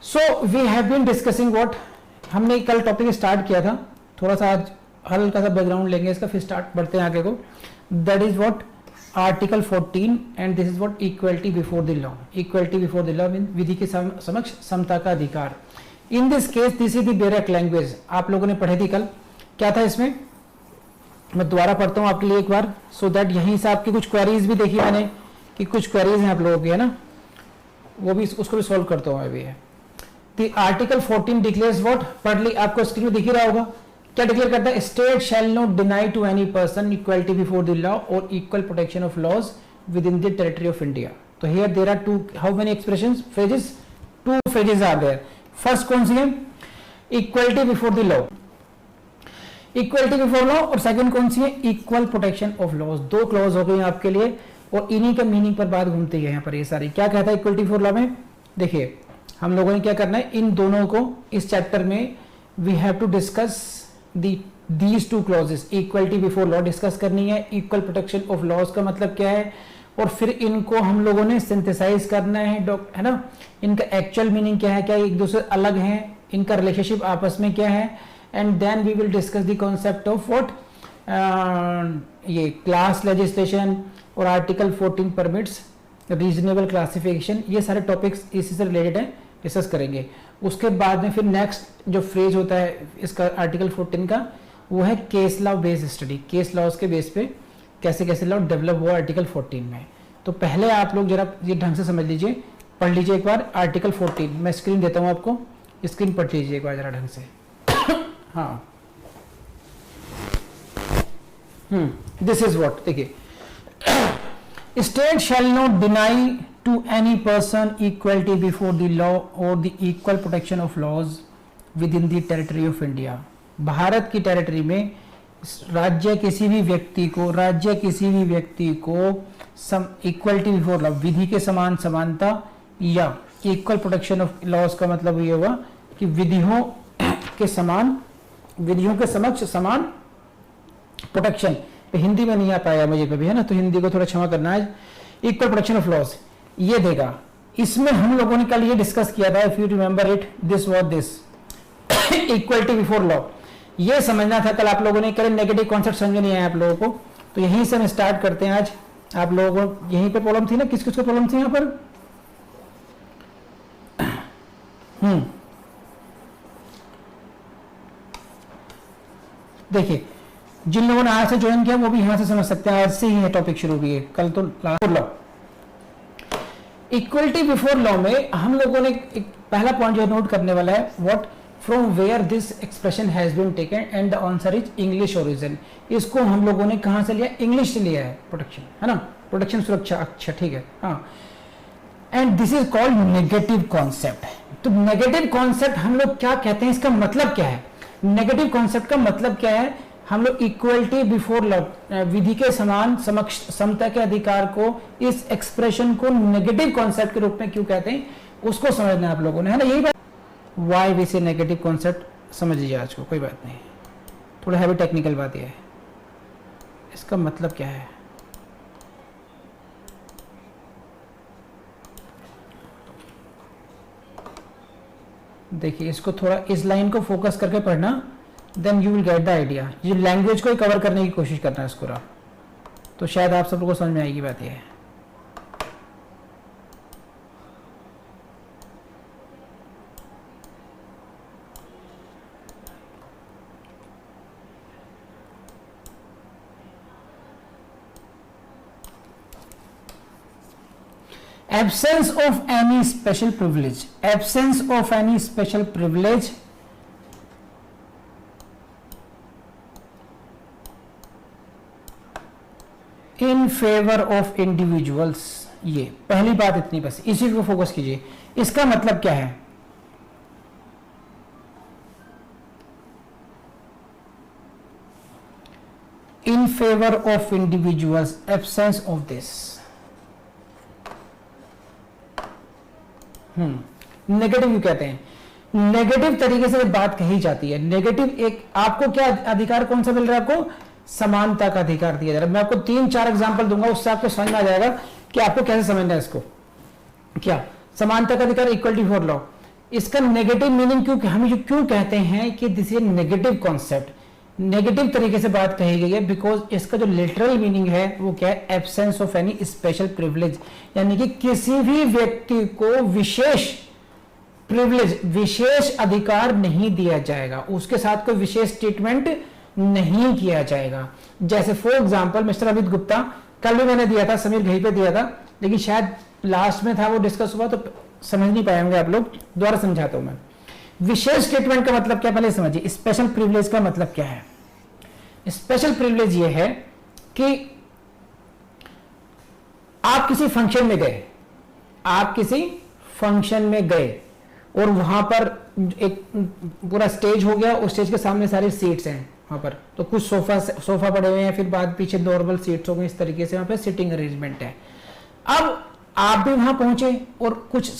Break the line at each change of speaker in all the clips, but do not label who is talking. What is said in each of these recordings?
So we have been discussing what, हमने कल topic start किया था, थोड़ा सा आज हल्का सा बैकग्राउंड लेंगे इसका, फिर स्टार्ट बढ़ते हैं आगे को. That is what article 14 and this is what equality before the law. Equality before the law mean विधि के समक्ष समता का अधिकार. In this case this is the barrack language. आप लोगों ने पढ़े थी कल, क्या था इसमें, मैं दोबारा पढ़ता हूं आपके लिए एक बार, सो दैट यहीं से आपकी कुछ क्वेरीज भी देखी मैंने कि कुछ क्वेरीज हैं आप लोगों की, है ना, वो भी उसको भी सॉल्व करता हूं अभी. है द आर्टिकल 14 डिक्लेयर्स व्हाट, पढ़ ली, आपको स्क्रीन में दिख ही रहा होगा. क्या डिक्लेयर करता है, state shall not deny to any person equality before the law और equal protection of laws within the territory of India. तो here there are two, how many expressions, phrases, two phrases are there. First कौन सी है, equality before the law, equality before law, और second कौन सी है, equal protection of laws. दो clause हो गई आपके लिए और इन्हीं का मीनिंग पर बात घूमती है यहाँ पर. ये सारी क्या कहता है इक्वलिटी बिफोर लॉ में, देखिए हम लोगों ने क्या करना है, इन दोनों को इस चैप्टर में we have to discuss these two clauses. Equality before law discuss करनी है, इक्वल प्रोटेक्शन ऑफ लॉज का मतलब क्या है, और फिर इनको हम लोगों ने सिंथेसाइज करना है ना, इनका एक्चुअल मीनिंग क्या है, क्या एक दूसरे अलग हैं, इनका रिलेशनशिप आपस में क्या है, and then we will discuss the concept of what ये क्लास लेजिस्लेशन और आर्टिकल 14 परमिट्स रीजनेबल क्लासिफिकेशन. ये सारे टॉपिक्स इसी से रिलेटेड हैं, डिस्कस करेंगे. उसके बाद में फिर नेक्स्ट जो फ्रेज होता है इसका आर्टिकल 14 का, वो है case law based study. Case laws के बेस पे कैसे कैसे लॉ डेवलप हुआ आर्टिकल 14 में. तो पहले आप लोग जरा ये ढंग से समझ लीजिए, पढ़ लीजिए एक बार आर्टिकल 14. मैं स्क्रीन देता हूं आपको, स्क्रीन पढ़ लीजिए एक बार जरा ढंग से. हाँ, दिस इज व्हाट, देखिए, state shall not deny to any person equality before the law or the equal protection of laws within the territory of India. Bharat की टेरिटरी में राज्य किसी भी व्यक्ति को इक्वलिटी बिफोर लॉ, विधि के समान समानता, या इक्वल प्रोटेक्शन ऑफ लॉज का मतलब ये हुआ कि विधियों के समक्ष समान प्रोटेक्शन. तो हिंदी में नहीं आ पाया मुझे कभी, है ना, तो हिंदी को थोड़ा क्षमा करना है. इक्वल प्रोटेक्शन ऑफ लॉज ये देगा. इसमें हम लोगों ने कल ये डिस्कस किया था, if you remember it, this was this equality before law. ये समझना था कल आप लोगों ने, कल नेगेटिव कॉन्सेप्ट समझ नहीं आया आप लोगों को. तो यहीं से हम स्टार्ट करते हैं आज. आप लोगों को यहीं पे प्रॉब्लम थी ना, किस किस को प्रॉब्लम थी यहाँ पर, देखिए जिन लोगों ने आज से ज्वाइन किया वो भी यहां से समझ सकते हैं, आज से ही है टॉपिक शुरू हुई है, कल तो लॉ. इक्वलिटी बिफोर लॉ में हम लोगों ने एक पहला पॉइंट जो नोट करने वाला है, what from where this expression has been taken and the answer is English origin. इसको हम लोगों ने कहां से लिया, इंग्लिश से लिया है. प्रोटेक्शन, है ना, प्रोटेक्शन सुरक्षा, अच्छा ठीक है. हाँ, and this is called negative concept. तो नेगेटिव कॉन्सेप्ट हम लोग क्या कहते हैं, इसका मतलब क्या है, नेगेटिव कॉन्सेप्ट का मतलब क्या है, हम लोग इक्वलिटी बिफोर लॉ, विधि के समान समक्ष समता के अधिकार को, इस एक्सप्रेशन को नेगेटिव कॉन्सेप्ट के रूप में क्यों कहते हैं, उसको समझना है आप लोगों ने, है ना. यही बात, व्हाई वी से नेगेटिव कॉन्सेप्ट समझ लीजिए आज को, कोई बात नहीं, थोड़ा हैवी टेक्निकल बात यह है, इसका मतलब क्या है. देखिए इसको थोड़ा इस लाइन को फोकस करके पढ़ना, then you will get the idea. ये लैंग्वेज को ही कवर करने की कोशिश करना है इसको, तो शायद आप सब लोगों को समझ में आएगी बात ये है. Absence of any special privilege, absence of any special privilege in favour of individuals. ये पहली बात इतनी, बस इसी को फोकस कीजिए. इसका मतलब क्या है, in favour of individuals, absence of this. Negative क्यों कहते हैं, नेगेटिव तरीके से बात कही जाती है. नेगेटिव एक, आपको क्या अधिकार कौन सा मिल रहा है, आपको समानता का अधिकार दिया जा रहा है. मैं आपको 3-4 एग्जांपल दूंगा, उससे आपको समझ में आ जाएगा कि आपको कैसे समझना है इसको. क्या समानता का अधिकार, इक्वलिटी फॉर लॉ, इसका नेगेटिव मीनिंग क्यों, हम क्यों कहते हैं कि this is negative concept, negative तरीके से बात कही गई है, बिकॉज इसका जो लिटरल मीनिंग है वो क्या है, absence of any special privilege, यानी कि किसी भी व्यक्ति को विशेष प्रिविलेज, विशेष अधिकार नहीं दिया जाएगा, उसके साथ कोई विशेष ट्रीटमेंट नहीं किया जाएगा। जैसे for example mister Amit Gupta, कल भी मैंने दिया था, समीर घई पे दिया था, लेकिन शायद लास्ट में था वो डिस्कस हुआ तो समझ नहीं पाएंगे आप लोग, दोबारा समझाता हूं मैं। विशेष ट्रीटमेंट का मतलब क्या पहले समझिए, स्पेशल प्रिविलेज का मतलब क्या है। स्पेशल प्रिविलेज ये है कि आप किसी फंक्शन में गए, आप किसी फंक्शन में गए और वहां पर एक पूरा स्टेज हो गया, उस स्टेज के सामने सारी सीट्स हैं वहां पर, तो कुछ सोफा पड़े हुए हैं, फिर बाद पीछे नॉर्मल सीट्स हो गई, इस तरीके से वहां पे सिटिंग अरेंजमेंट है। अब आप भी वहां पहुंचे और कुछ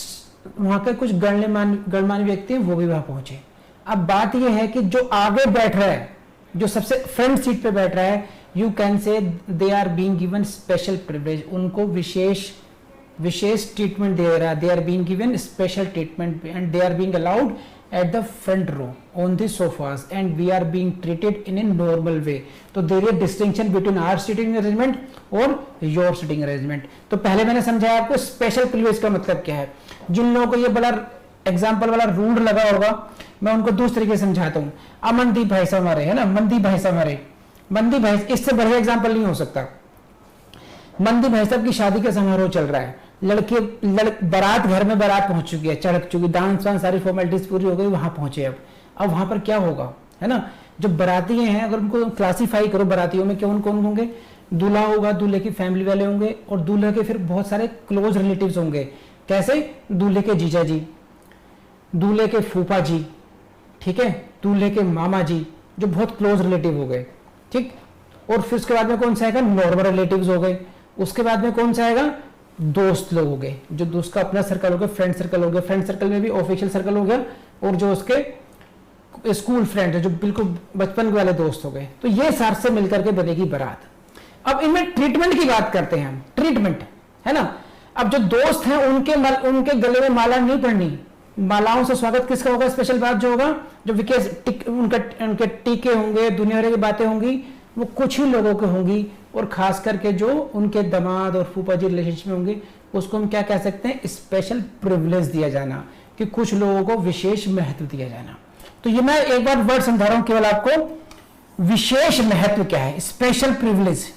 वहां के कुछ गणमान्य व्यक्ति हैं वो भी वहां पहुंचे। अब बात यह है कि जो आगे बैठ रहा है, जो सबसे फ्रंट सीट पे बैठ रहा है, you can say they are being given special privilege, उनको विशेष ट्रीटमेंट दे रहा है, they are being given special treatment and they are being allowed at the front row on the sofas and we are being treated in a normal way। तो there is distinction between our sitting arrangement और your sitting arrangement। तो पहले मैंने समझाया आपको special privilege का मतलब क्या है। जिन लोगों को ये बड़ा एग्जाम्पल वाला रूल लगा होगा, मैं उनको दूसरे तरीके से समझाता हूँ। अमनदीप भाई साहब हमारे है ना, मनदीप भाई साहब हमारे, मनदीप भाई, इससे बढ़िया एग्जाम्पल नहीं हो सकता। मनदीप भाई साहब की शादी का समारोह चल रहा है, बारात घर में बारात पहुंच चुकी है, चढ़क चुकी, डांस वांस सारी फॉर्मेलिटीज पूरी हो गई, वहां पहुंचे। अब वहां पर क्या होगा, है ना, जो बाराती हैं अगर उनको क्लासिफाई करो बारातियों में, कौन कौन होंगे, दूल्हा होगा, दूल्हे की फैमिली वाले होंगे और दूल्हे के फिर बहुत सारे क्लोज रिलेटिव्स होंगे। कैसे, दूल्हे के जीजा जी, दूल्हे के फूफा जी, ठीक है, दूल्हे के मामा जी, जो बहुत क्लोज रिलेटिव हो गए, ठीक। और फिर उसके बाद में कौन सा आएगा, नॉर्मल रिलेटिव्स हो गए। उसके बाद में कौन सा आएगा, दोस्त लोग हो गए, जो दोस्त का अपना सर्कल हो गया, फ्रेंड सर्कल हो गया, फ्रेंड सर्कल में भी ऑफिशियल सर्कल हो गया, और जो उसके स्कूल फ्रेंड है, जो बिल्कुल बचपन वाले दोस्त हो गए। तो ये साथ से मिलकर के बनेगी बारात। अब इनमें ट्रीटमेंट की बात करते हैं हम, ट्रीटमेंट, है ना। अब जो दोस्त हैं उनके गले में माला नहीं पड़नी, मालाओं से स्वागत किसका होगा, स्पेशल बात जो होगा, जो विकेश उनके टीके होंगे, दुनिया भर की बातें होंगी, वो कुछ ही लोगों के होंगी, और खास करके जो उनके दामाद और फूफा जी रिलेशनशिप में होंगे, उसको हम क्या कह सकते हैं, स्पेशल प्रिविलेज दिया जाना, कि कुछ लोगों को विशेष महत्व दिया जाना। तो ये मैं एक बार वर्ड समझा रहा हूं केवल आपको, विशेष महत्व क्या है, स्पेशल प्रिविलेज,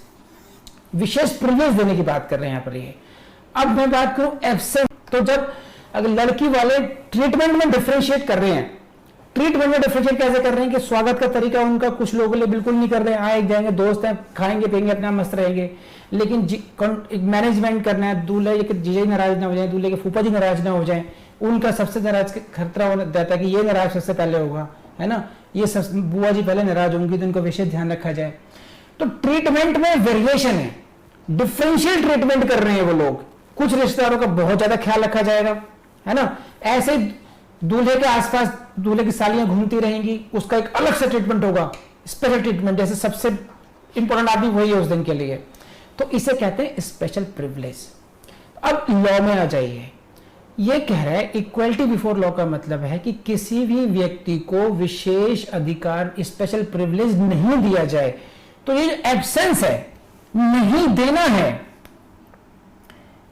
विशेष प्रिविलेज देने की बात कर रहे हैं यहां पर ये। अब मैं बात करूं एब्सेंस, तो जब अगर लड़की वाले ट्रीटमेंट में डिफरेंशिएट कर रहे हैं, ट्रीटमेंट में डिफरेंशिएट कैसे कर रहे हैं कि स्वागत का तरीका उनका कुछ लोगों के लिए बिल्कुल नहीं कर रहे हैं, आए जाएंगे, दोस्त हैं, खाएंगे पिएंगे, अपना मस्त रहेंगे, लेकिन मैनेजमेंट करना है, दूल्हे के जीजा नाराज ना हो जाए, दूल्हे के फूफा जी नाराज ना हो जाए, उनका सबसे नाराज खतरा हो जाता है कि ये नाराज सबसे पहले होगा, है ना, ये सब बुआ जी पहले नाराज होंगी, तो इनको विशेष ध्यान रखा जाए। तो ट्रीटमेंट में वेरिएशन है, डिफरेंशियल ट्रीटमेंट कर रहे हैं वो लोग। कुछ रिश्तेदारों का बहुत ज्यादा ख्याल रखा जाएगा, है ना, ऐसे दूल्हे के आसपास दूल्हे की सालियां घूमती रहेंगी, उसका एक अलग से ट्रीटमेंट होगा, स्पेशल ट्रीटमेंट, जैसे सबसे इंपॉर्टेंट आदमी वही है उस दिन के लिए। तो इसे कहते हैं स्पेशल प्रिविलेज। अब लॉ में आ जाइए, ये कह रहा है इक्वलिटी बिफोर लॉ का मतलब है कि किसी भी व्यक्ति को विशेष अधिकार, स्पेशल प्रिविलेज नहीं दिया जाए। तो ये एब्सेंस है, नहीं देना है,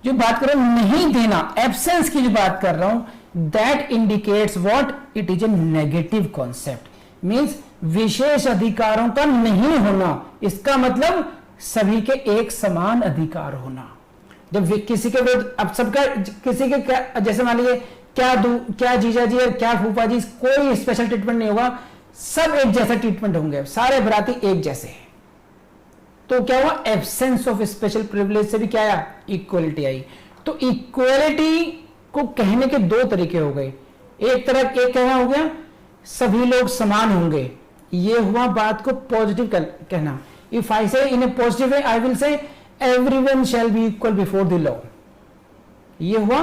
जो बात कर रहा हूं नहीं देना, एब्सेंस की जो बात कर रहा हूं, that indicates what, it is a negative concept, means विशेष अधिकारों का नहीं होना, इसका मतलब सभी के एक समान अधिकार होना। जब किसी के विरुद्ध, अब सबका किसी के क्या, जैसे मान लीजिए क्या जीजा जी और क्या फूफा जी, कोई स्पेशल ट्रीटमेंट नहीं होगा, सब एक जैसा ट्रीटमेंट होंगे, सारे बराती एक जैसे हैं। तो क्या हुआ, एब्सेंस ऑफ स्पेशल प्रिविलेज से भी क्या आया, इक्वलिटी आई। तो इक्वलिटी को कहने के दो तरीके हो गए, एक कहना हो गया सभी लोग समान होंगे, ये हुआ बात को पॉजिटिव कहना। If I say in a positive way, I will say everyone shall be equal before the law, ये हुआ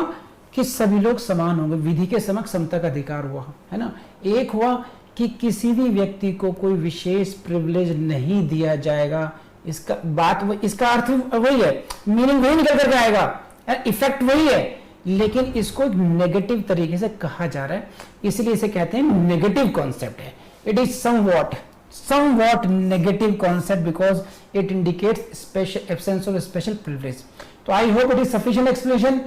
कि सभी लोग समान होंगे, विधि के समक्ष समता का अधिकार हुआ, है ना। एक हुआ कि किसी भी व्यक्ति को कोई विशेष प्रिविलेज नहीं दिया जाएगा, इसका अर्थ वही है, मीनिंग वही निकल करके आएगा, इफेक्ट वही है लेकिन इसको एक नेगेटिव तरीके से कहा जा रहा है, इसलिए इसे कहते हैं नेगेटिव कॉन्सेप्ट है. It is somewhat negative concept because it indicates special absence of special privilege. तो I hope it is sufficient explanation.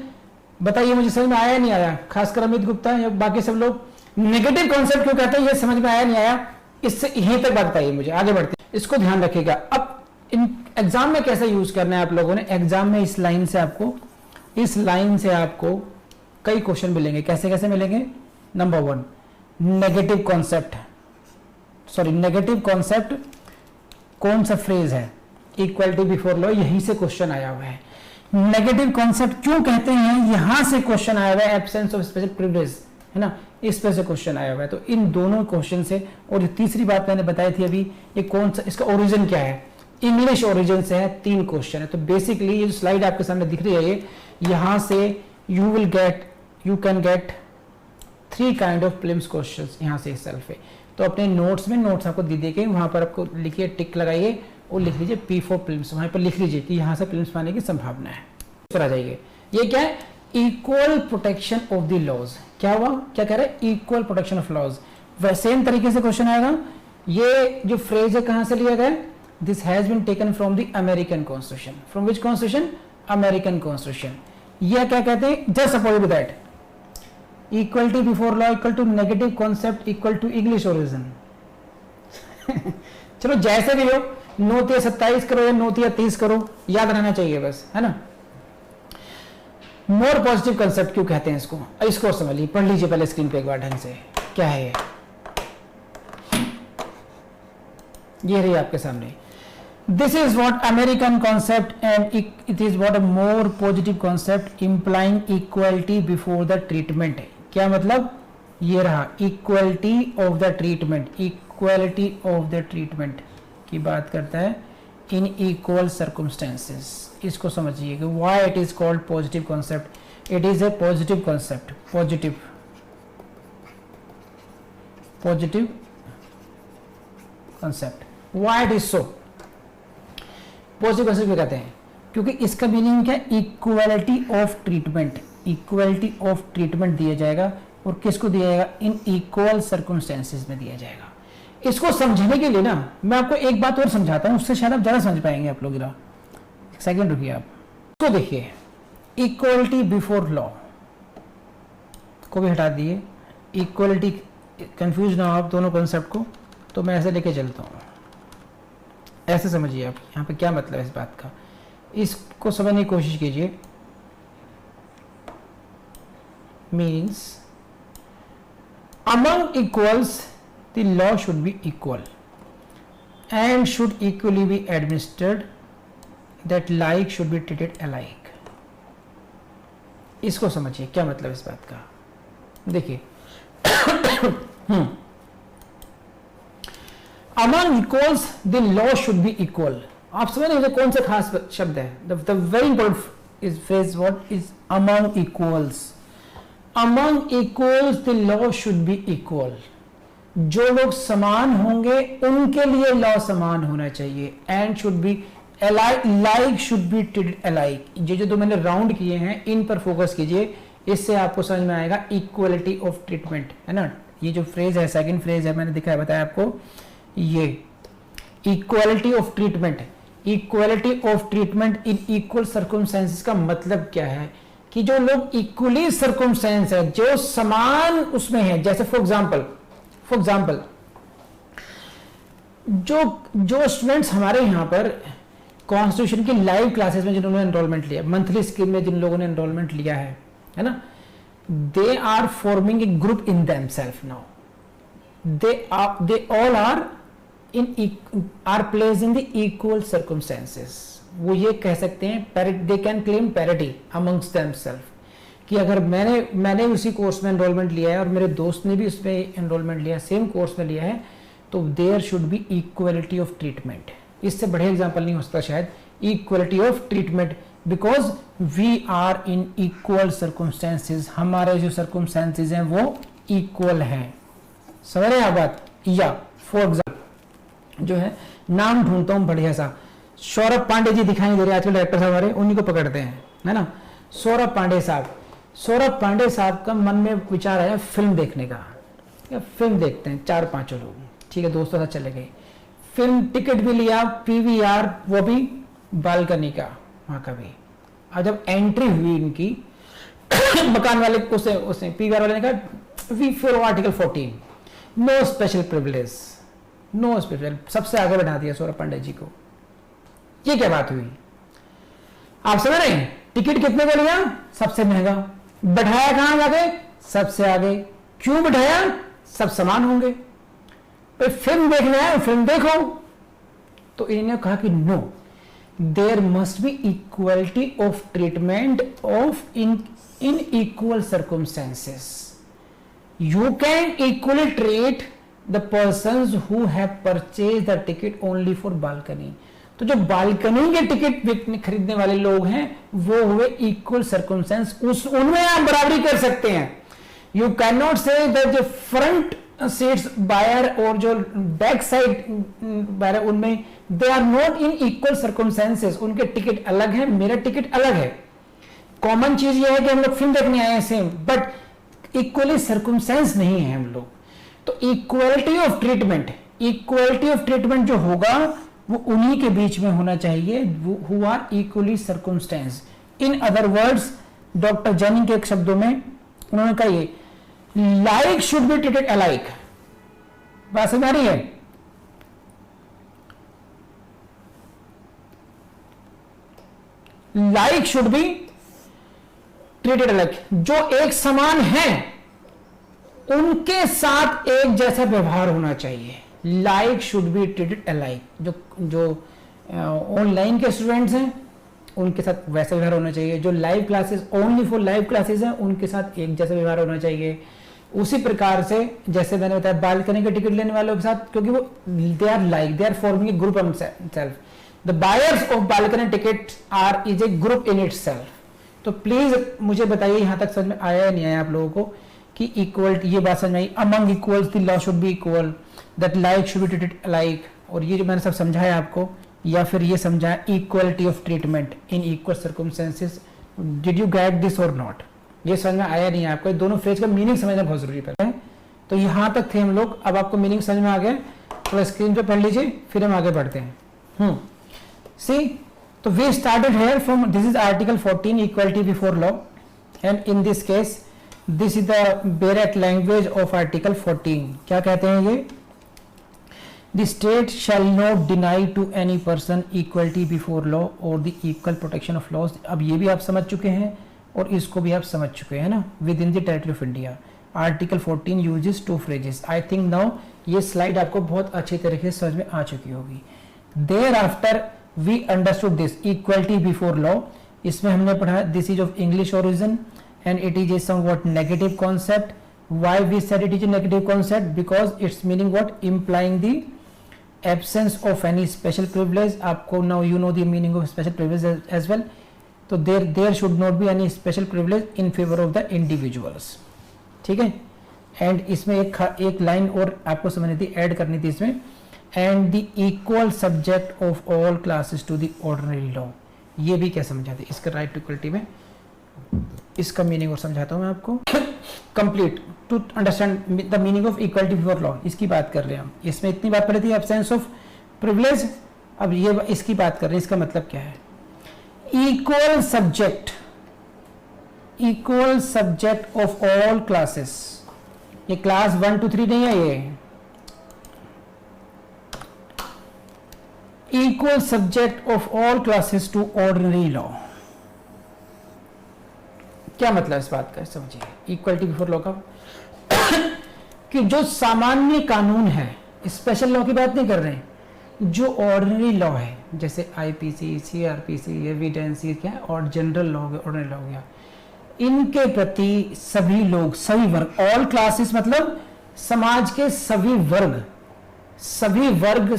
बताइए मुझे समझ में आया नहीं आया, खासकर अमित गुप्ता या बाकी सब लोग नेगेटिव कॉन्सेप्ट क्यों कहते हैं, ये समझ में आया नहीं आया, इससे यहीं तक बात बताइए मुझे. आगे बढ़ते हैं, इसको ध्यान रखिएगा. अब इन एग्जाम में कैसे यूज करना है आप लोगों ने, एग्जाम में इस लाइन से आपको कई क्वेश्चन मिलेंगे. कैसे कैसे मिलेंगे? नंबर 1 नेगेटिव कॉन्सेप्ट कौन सा फ्रेज है, इक्वलिटी बिफोर लॉ, यहीं से क्वेश्चन आया हुआ है. नेगेटिव कॉन्सेप्ट क्यों कहते हैं, यहां से क्वेश्चन आया हुआ है, एब्सेंस ऑफ स्पेशल प्रिविलेज, है ना, इस पर से क्वेश्चन आया हुआ है. तो इन दोनों क्वेश्चन से, और जो तीसरी बात मैंने बताई थी अभी, ये कौन सा, इसका ओरिजिन क्या है, इंग्लिश ओरिजिन से है. 3 क्वेश्चन है. तो बेसिकली ये जो स्लाइड आपके सामने दिख रही है, ये यहां से you can get 3 kind of prelims questions यहां से सेल्फ है. तो अपने नोट्स आपको दे दिए गए, वहां पर आपको लिखिए, टिक लगाइए और लिख लीजिए P4 प्रीलिम्स, वहां पर लिख लीजिए कि यहां से प्रीलिम्स पाने की संभावना है. पर आ जाइए, ये क्या है, equal protection of the laws. क्या हुआ, क्या कह रहे हैं, equal protection of laws. Same तरीके से क्वेश्चन आएगा. ये जो फ्रेज है कहां से लिया गया, this has been taken from the American constitution. From which constitution, American constitution. यह क्या कहते हैं, just suppose that equality before law equal to negative concept equal to English origin. चलो जैसे भी हो, 9-27 करो या 9-30 करो, याद रहना चाहिए बस, है ना. मोर पॉजिटिव कंसेप्ट क्यों कहते हैं इसको समझ लीजिए, पढ़ लीजिए पहले स्क्रीन पे एक बार ढंग से. क्या है ये रही आपके सामने. This is what American concept and it is what a more positive concept implying equality before the treatment. क्या मतलब, ये रहा equality of the treatment. Equality of the treatment की बात करता है इन इक्वल सर्कमस्टेंसेस. इसको समझिए कि why it is called positive concept. It is a positive concept, positive concept. Why it is so positive concept क्यों कहते हैं, क्योंकि इसका मीनिंग क्या है, equality of treatment. Equality of treatment दिया जाएगा, और किसको दिया जाएगा, इन इक्वल सर्कमस्टेंसेस में दिया जाएगा. इसको समझने के लिए ना मैं आपको एक बात और समझाता हूं, उससे शायद आप ज्यादा समझ पाएंगे आप लोग. एक सेकंड रुकिए, आप इसको देखिए, इक्वलिटी बिफोर लॉ को भी हटा दिए. इक्वलिटी, कंफ्यूज ना हो आप दोनों कॉन्सेप्ट को, तो मैं ऐसे लेके चलता हूं. ऐसे समझिए आप यहाँ पे क्या मतलब है इस बात का, इसको समझने की कोशिश कीजिए. Means among equals the law should be equal and should equally be administered, that like should be treated alike. इसको समझिए क्या मतलब इस बात का. देखिए among equals the law should be equal. आप समझ रहे हैं कौन सा खास शब्द है, the very important is phrase what is among equals. Among equals the law should be equal. जो लोग समान होंगे उनके लिए लॉ समान होना चाहिए. And should be alike, like should be treated alike. ये जो मैंने राउंड किए हैं इन पर फोकस कीजिए, इससे आपको समझ में आएगा इक्वलिटी ऑफ ट्रीटमेंट, है ना. ये जो फ्रेज है, सेकंड फ्रेज है, मैंने दिखाया बताया आपको, ये equality of treatment. Equality of treatment in equal circumstances का मतलब क्या है, कि जो लोग इक्वली सर्कमस्टेंस है, जो समान उसमें है. जैसे फॉर एग्जांपल जो स्टूडेंट्स हमारे यहाँ पर कॉन्स्टिट्यूशन की लाइव क्लासेस में जिन्होंने एनरोलमेंट लिया, मंथली स्कीम में जिन लोगों ने एनरोलमेंट लिया है ना, they are forming a group in themself. Now they all are placed in the equal circumstances. वो ये कह सकते हैं, they can claim parity amongst themself, कि अगर मैंने उसी कोर्स में एनरोलमेंट लिया है और मेरे दोस्त ने भी उसमें एनरोलमेंट लिया है, सेम कोर्स में लिया है, तो there should be equality of treatment. इससे बड़े एग्जांपल नहीं हो सकता शायद. Equality of treatment because we are in equal circumstances. हमारे जो सर्कमस्टेंसेस हैं वो इक्वल हैं. समझ रहे हैं आप बात. या फॉर एग्जाम्पल जो है, नाम ढूंढता हूं बढ़िया सा, सौरभ पांडे जी दिखाई दे रहे हैं आजकल डायरेक्टर साहब हमारे, उन्हीं को पकड़ते हैं, है ना. सौरभ पांडे साहब, सौरभ पांडे साहब का मन में विचार आया फिल्म देखने का, या फिल्म देखते हैं, 4-5 लोग, ठीक है, दोस्तों साथ चले गए, फिल्म टिकट भी लिया, पीवीआर, वो भी बालकनी का, वहां का भी। और जब एंट्री हुई इनकी मकान वाले उसे पीवीआर वाले ने कहा we follow article 14, no special privilege, no special, सबसे आगे बढ़ा दिया सौरभ पांडे जी को। ये क्या बात हुई, आप समझ रहे हैं? टिकट कितने को लिया? सबसे महंगा। बैठाया कहां जाके? सबसे आगे। क्यों बैठाया? सब समान होंगे, भाई फिल्म देखना है फिल्म देखो। तो इन्होंने कहा कि no, there must be equality of treatment of in equal circumstances. You can equally treat the persons who have purchased the ticket only for balcony. तो जो बालकनी के टिकट खरीदने वाले लोग हैं वो हुए इक्वल सर्कमस्टेंस, उनमें आप बराबरी कर सकते हैं। You can not say that जो फ्रंट सीट्स बायर और जो बैक साइड बायर उनमें they are not in equal circumstances, उनके टिकट अलग है, मेरा टिकट अलग है। कॉमन चीज ये है कि हम लोग फिल्म देखने आए हैं सेम, बट इक्वली सर्कमस्टेंस नहीं है हम लोग। तो इक्वलिटी ऑफ ट्रीटमेंट जो होगा वो उन्हीं के बीच में होना चाहिए who are equally circumstance. In other words, doctor Jennings के एक शब्दों में उन्होंने कहा ये like should be treated alike. बात समझ आ रही है? Like should be treated alike, जो एक समान है उनके साथ एक जैसा व्यवहार होना चाहिए। Like should be treated alike. जो ऑनलाइन के स्टूडेंट्स हैं उनके साथ वैसा व्यवहार होना चाहिए, जो live classes only for live classes हैं उनके साथ एक जैसा व्यवहार होना चाहिए। उसी प्रकार से जैसे मैंने बताया बालकनी के टिकट लेने वालों के साथ, क्योंकि वो they are forming a group self, the buyers of balcony ticket are is a group in itself. तो प्लीज मुझे बताइए यहां तक समझ में आया या नहीं आया आप लोगों को कि इक्वल, ये बात समझ में आई? Among equals the law should be equal, that like should be treated like, और ये जो मैंने सब समझाया आपको, या फिर ये समझाया equality of treatment in equal circumstances. Did you get this और नॉट? ये समझ में आया नहीं आपको? दोनों फ्रेज का मीनिंग समझना बहुत जरूरी है। तो यहां तक थे हम लोग, अब आपको मीनिंग समझ में आ गया, थोड़ा स्क्रीन पे पढ़ लीजिए फिर हम आगे बढ़ते हैं। सी, तो we started here from, this is article 14 equality before law, and in this case this is the direct language of article 14. क्या कहते हैं ये? The state shall not deny to any person equality before law or the equal protection of laws. अब ये भी आप समझ चुके हैं और इसको भी आप समझ चुके हैं ना, within the territory of India. Article 14 uses two phrases. I think now ये स्लाइड आपको बहुत अच्छी तरीके से समझ में आ चुकी होगी। Thereafter we understood this equality before law. इसमें हमने पढ़ा this is of English origin and it is a somewhat negative concept. Why we said it is a negative concept? Because its meaning what? Implying the absence of any special privilege. आपको now you know the meaning of special privilege as well. तो there should not be any special privilege in favor of the individuals. ठीक है? And इसमें एक line और आपको समझनी थी, ऐड करनी थी इसमें, and the equal subject of all classes to the ordinary law. ये भी क्या समझाते इसका राइट टू इक्वलिटी में, इसका मीनिंग और समझाता हूँ मैं आपको। Complete to understand the meaning of equality before law, इसकी बात कर रहे हैं हम। इसमें इतनी बात पड़ी थी एब्सेंस ऑफ प्रिविलेज, अब ये इसकी बात कर रहे हैं। इसका मतलब क्या है? Equal subject of all classes. ये क्लास 1 to 3 नहीं है, ये equal subject of all classes to ordinary law। क्या मतलब इस बात का? समझिए, इक्वलिटी बिफोर लॉ का कि जो सामान्य कानून है, स्पेशल लॉ की बात नहीं कर रहे हैं, जो ऑर्डिनरी लॉ है जैसे आईपीसी, सीआरपीसी, एविडेंस, क्या है, और जनरल लॉ हो गया, ऑर्डिनरी लॉ हो गया, इनके प्रति सभी लोग, सभी वर्ग, ऑल क्लासेस मतलब समाज के सभी वर्ग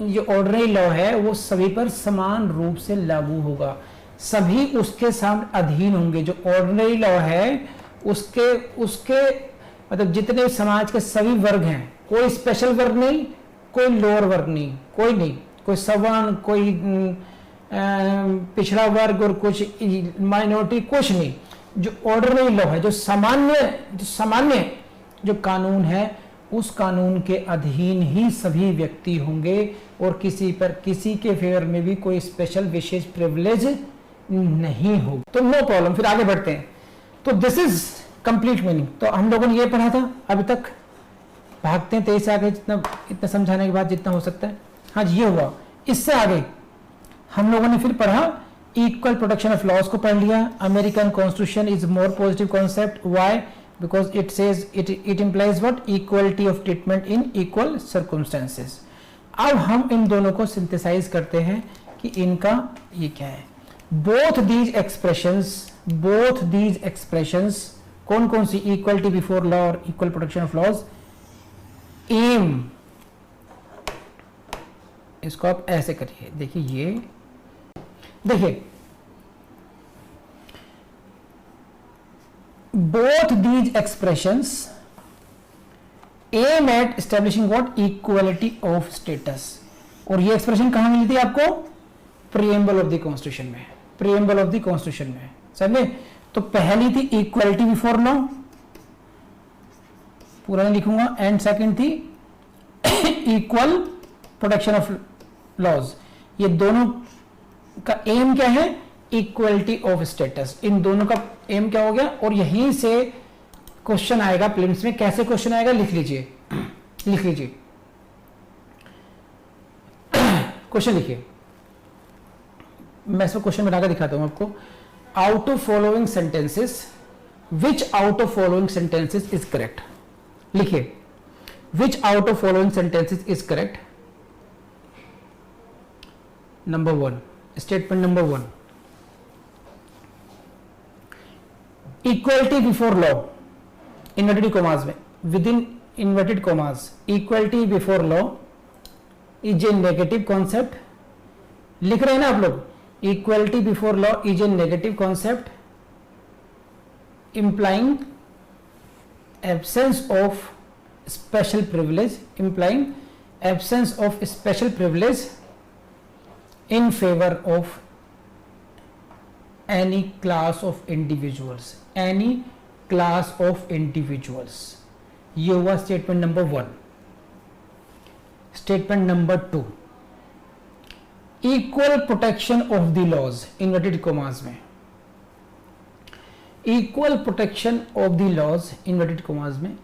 ये ऑर्डिनरी लॉ है वो सभी पर समान रूप से लागू होगा, सभी उसके सामने अधीन होंगे। जो ऑर्डिनरी लॉ है उसके मतलब जितने समाज के सभी वर्ग हैं, कोई स्पेशल वर्ग नहीं, कोई लोअर वर्ग नहीं, कोई सवर्ण, कोई पिछड़ा वर्ग और कुछ माइनॉरिटी, कुछ नहीं, जो ऑर्डिनरी लॉ है, जो सामान्य जो कानून है, उस कानून के अधीन ही सभी व्यक्ति होंगे और किसी के फेवर में भी कोई स्पेशल विशेष प्रिविलेज नहीं होगा। तो नो प्रॉब्लम। फिर आगे बढ़ते हैं। तो दिस इज कंप्लीट मीनिंग। तो हम लोगों ने ये पढ़ा था, अभी तक भागते हैं तेज से आगे, इतना समझाने के बाद जितना हो सकता है। हाँ जी, ये हुआ। इससे आगे हम लोगों ने फिर पढ़ा इक्वल प्रोटेक्शन ऑफ लॉज को पढ़ लिया। American constitution is more positive concept. Why? Because it says it implies what? Equality of treatment in equal circumstances. अब हम इन दोनों को सिंथेसाइज करते हैं कि इनका ये क्या है। बोथ दीज एक्सप्रेशंस कौन कौन सी? इक्वलिटी बिफोर लॉ और equal protection of laws. Um, इसको आप ऐसे करिए, देखिए ये देखिए, both these expressions aim at establishing what? Equality of status। और ये एक्सप्रेशन कहां मिली थी आपको? प्रीएम्बल ऑफ द कॉन्स्टिट्यूशन में, प्रीएम्बल ऑफ द कॉन्स्टिट्यूशन में, समझे? तो पहली थी इक्वलिटी बिफोर लॉ, पूरा नहीं लिखूंगा, एंड सेकंड थी इक्वल प्रोटेक्शन ऑफ लॉज। ये दोनों का एम क्या है? Equality of status. इन दोनों का एम क्या हो गया? और यहीं से क्वेश्चन आएगा प्रीलिम्स में। कैसे क्वेश्चन आएगा? लिख लीजिए, लिख लीजिए, क्वेश्चन लिखिए। मैं इसको क्वेश्चन बनाकर दिखाता हूं आपको। Out of following sentences, which out of following sentences is correct? लिखिए, which out of following sentences is correct? Number 1, statement number 1, equality before law, inverted commas में, within inverted commas, equality before law is a negative concept. लिख रहे हैं ना आप लोग? Equality before law is a negative concept implying absence of special privilege, implying absence of special privilege in favor of any class of individuals, any class of individuals। ये हुआ statement number 1। Statement number 2, equal protection of the laws, inverted commas में, equal protection of the laws, inverted commas में,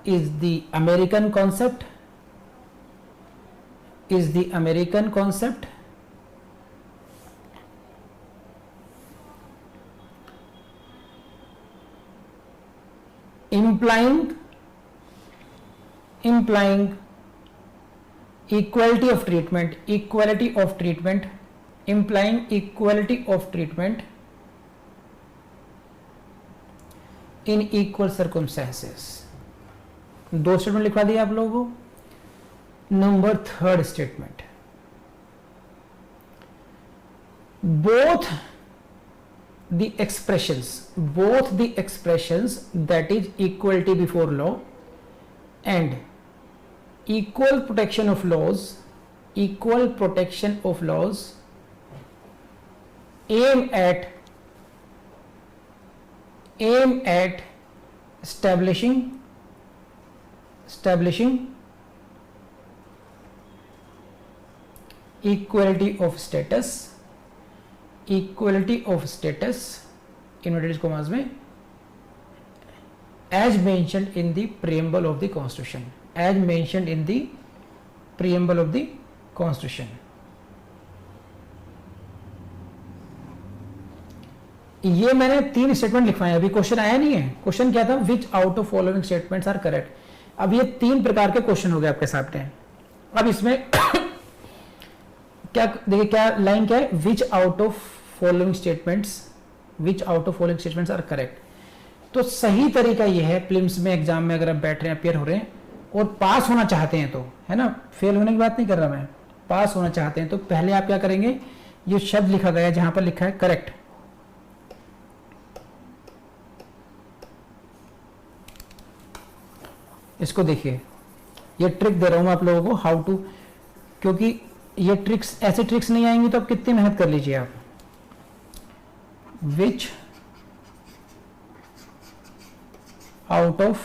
is the American concept, is the American concept, implying equality of treatment, equality of treatment, implying equality of treatment in equal circumstances. 2 statement लिखवा दिया आप लोगों को। Number 3 statement, both the expressions that is equality before law and equal protection of laws, equal protection of laws aim at establishing equality of status, inverted commas में, as mentioned in the preamble of the constitution, as mentioned in the preamble of the constitution। ये मैंने 3 statement लिखवाए, अभी question आया नहीं है। Question क्या था? Which out of following statements are correct. अब ये 3 प्रकार के क्वेश्चन हो गए आपके सामने। अब इसमें क्या देखिए, क्या लाइन क्या है? Which out of following statements are correct. तो सही तरीका ये है, प्रीलिम्स में एग्जाम में अगर आप बैठ रहे हैं, अपियर हो रहे हैं और पास होना चाहते हैं, तो है ना, फेल होने की बात नहीं कर रहा मैं, पास होना चाहते हैं, तो पहले आप क्या करेंगे? ये शब्द लिखा गया जहां पर लिखा है करेक्ट, इसको देखिए। ये ट्रिक दे रहा हूं मैं आप लोगों को, हाउ टू, क्योंकि ये ट्रिक्स, ऐसे ट्रिक्स नहीं आएंगी तो आप कितनी मेहनत कर लीजिए आप। विच आउट ऑफ,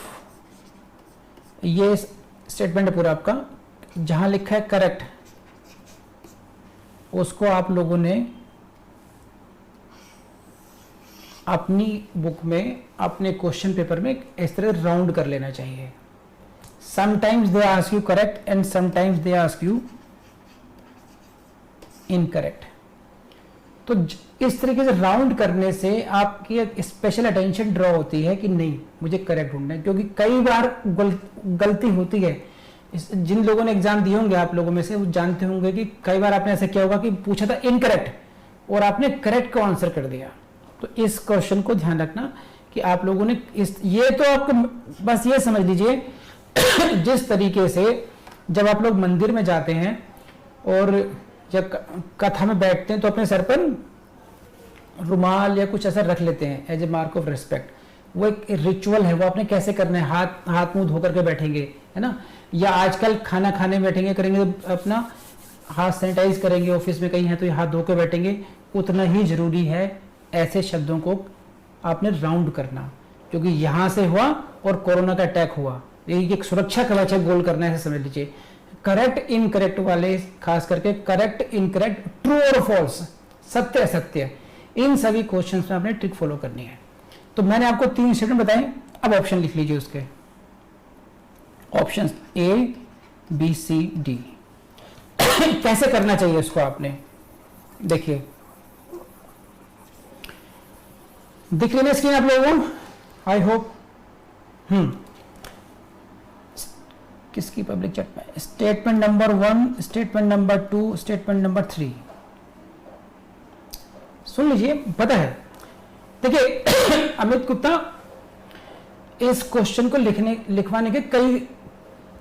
ये स्टेटमेंट है पूरा आपका, जहां लिखा है करेक्ट उसको आप लोगों ने अपनी बुक में, अपने क्वेश्चन पेपर में इस तरह राउंड कर लेना चाहिए. Sometimes they ask you correct and sometimes they ask you incorrect. तो इस तरीके से राउंड करने से आपकी एक स्पेशल अटेंशन ड्रॉ होती है कि नहीं मुझे करेक्ट ढूंढना है, क्योंकि कई बार गलती होती है. जिन लोगों ने एग्जाम दिए होंगे आप लोगों में से वो जानते होंगे कि कई बार आपने ऐसा किया होगा कि पूछा था इनकरेक्ट और आपने करेक्ट को आंसर कर दिया. तो इस क्वेश्चन को ध्यान रखना कि आप लोगों ने ये तो आपको बस ये समझ लीजिए जिस तरीके से जब आप लोग मंदिर में जाते हैं और जब कथा में बैठते हैं तो अपने सर पर रुमाल या कुछ ऐसा रख लेते हैं as a mark of respect. वो एक रिचुअल है, वो आपने कैसे करना है, हाथ मुंह धोकर के बैठेंगे, है ना. या आजकल खाना खाने बैठेंगे करेंगे तो अपना हाथ सैनिटाइज करेंगे, ऑफिस में कहीं है तो हाथ धो के बैठेंगे. उतना ही जरूरी है ऐसे शब्दों को आपने राउंड करना, क्योंकि यहां से हुआ और कोरोना का अटैक हुआ. एक सुरक्षा कवच है, गोल करना है, समझ लीजिए. करेक्ट इनकरेक्ट वाले, खास करके करेक्ट इनकरेक्ट, ट्रू और फॉल्स, सत्य असत्य, इन सभी क्वेश्चंस में आपने ट्रिक फॉलो करनी है. तो मैंने आपको 3 स्टेटमेंट बताए. अब ऑप्शन लिख लीजिए उसके, option A B C D. कैसे करना चाहिए उसको आपने देखिए, दिख रही है स्क्रीन आप लोगों को, आई होप. किसकी पब्लिक चैट में, statement number 1, statement number 2, statement number 3 सुन लीजिए. पता है देखिए अमित गुप्ता, इस क्वेश्चन को लिखवाने के कई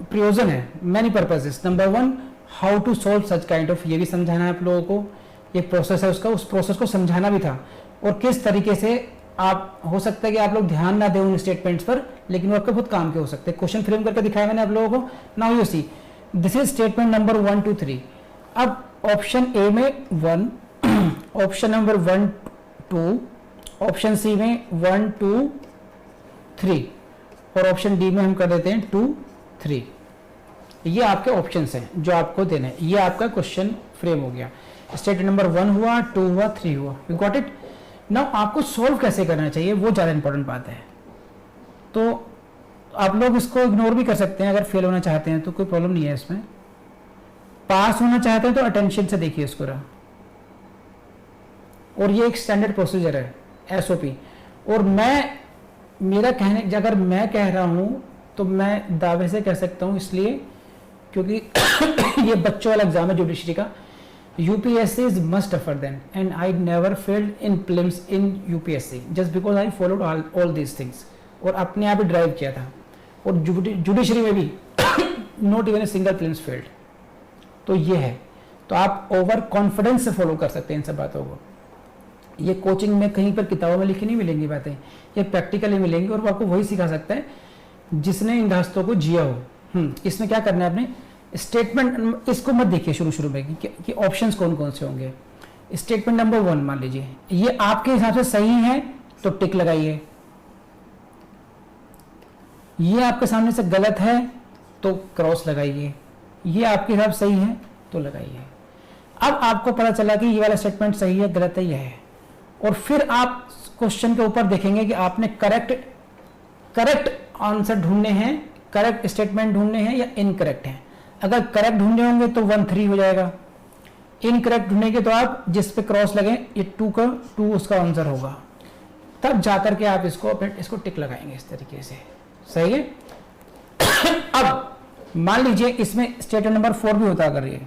प्रयोजन है, many purposes. Number 1, how to solve such kind of, ये भी समझाना है आप लोगों को, ये प्रोसेस है उसका, उस प्रोसेस को समझाना भी था. और किस तरीके से आप, हो सकता है कि आप लोग ध्यान ना दें उन स्टेटमेंट्स पर, लेकिन वो आपके बहुत काम के हो सकते हैं. क्वेश्चन फ्रेम करके दिखाया मैंने आप लोगों को. Now you see, this is statement number 1 2 3. अब ऑप्शन ए में 1, ऑप्शन नंबर 1 2, ऑप्शन सी में 1 2 3 और ऑप्शन डी में हम कर देते हैं 2 3. ये आपके ऑप्शंस हैं जो आपको देने हैं. ये आपका क्वेश्चन फ्रेम हो गया. स्टेटमेंट नंबर 1 हुआ, 2 हुआ, 3 हुआ. You got it. नाउ आपको सोल्व कैसे करना चाहिए वो ज्यादा इंपॉर्टेंट बात है. तो आप लोग इसको इग्नोर भी कर सकते हैं, अगर फेल होना चाहते हैं तो कोई प्रॉब्लम नहीं है इसमें. पास होना चाहते हैं तो अटेंशन से देखिए इसको रहा. और ये एक स्टैंडर्ड प्रोसीजर है, एसओपी. और मेरा कहने, अगर मैं कह रहा हूं तो मैं दावे से कह सकता हूं, इसलिए क्योंकि ये बच्चों वाला एग्जाम है जुडिशरी का. UPSC is much tougher than, and I never failed in prelims in UPSC just because I followed all these things. और अपने आप ही ड्राइव किया था. और जुडिशरी में भी not even a single prelims failed. तो ये है, तो आप ओवर कॉन्फिडेंस से फॉलो कर सकते हैं इन सब बातों को. ये कोचिंग में कहीं पर किताबों में लिखी नहीं मिलेंगी बातें, ये प्रैक्टिकली मिलेंगी. और वो आपको वही सिखा सकता है जिसने इन रास्तों को जिया हो. इसमें क्या करना है आपने, स्टेटमेंट इसको मत देखिए शुरू में कि ऑप्शंस कौन कौन से होंगे. स्टेटमेंट नंबर 1 मान लीजिए ये आपके हिसाब से सही है तो टिक लगाइए, ये आपके सामने से गलत है तो क्रॉस लगाइए, ये आपके हिसाब सही है तो लगाइए. अब आपको पता चला कि ये वाला स्टेटमेंट सही है गलत है, यह है. और फिर आप क्वेश्चन के ऊपर देखेंगे कि आपने करेक्ट आंसर ढूंढने हैं, करेक्ट स्टेटमेंट ढूंढने हैं या इनकरेक्ट हैं. अगर करेक्ट ढूंढने होंगे तो 1 3 हो जाएगा. इनकरेक्ट ढूंढेंगे तो आप जिस पे क्रॉस लगे ये 2 का 2 उसका आंसर होगा. तब जाकर के आप इसको टिक लगाएंगे इस तरीके से. सही है. अब मान लीजिए इसमें स्टेटमेंट नंबर 4 भी होता, अगर ये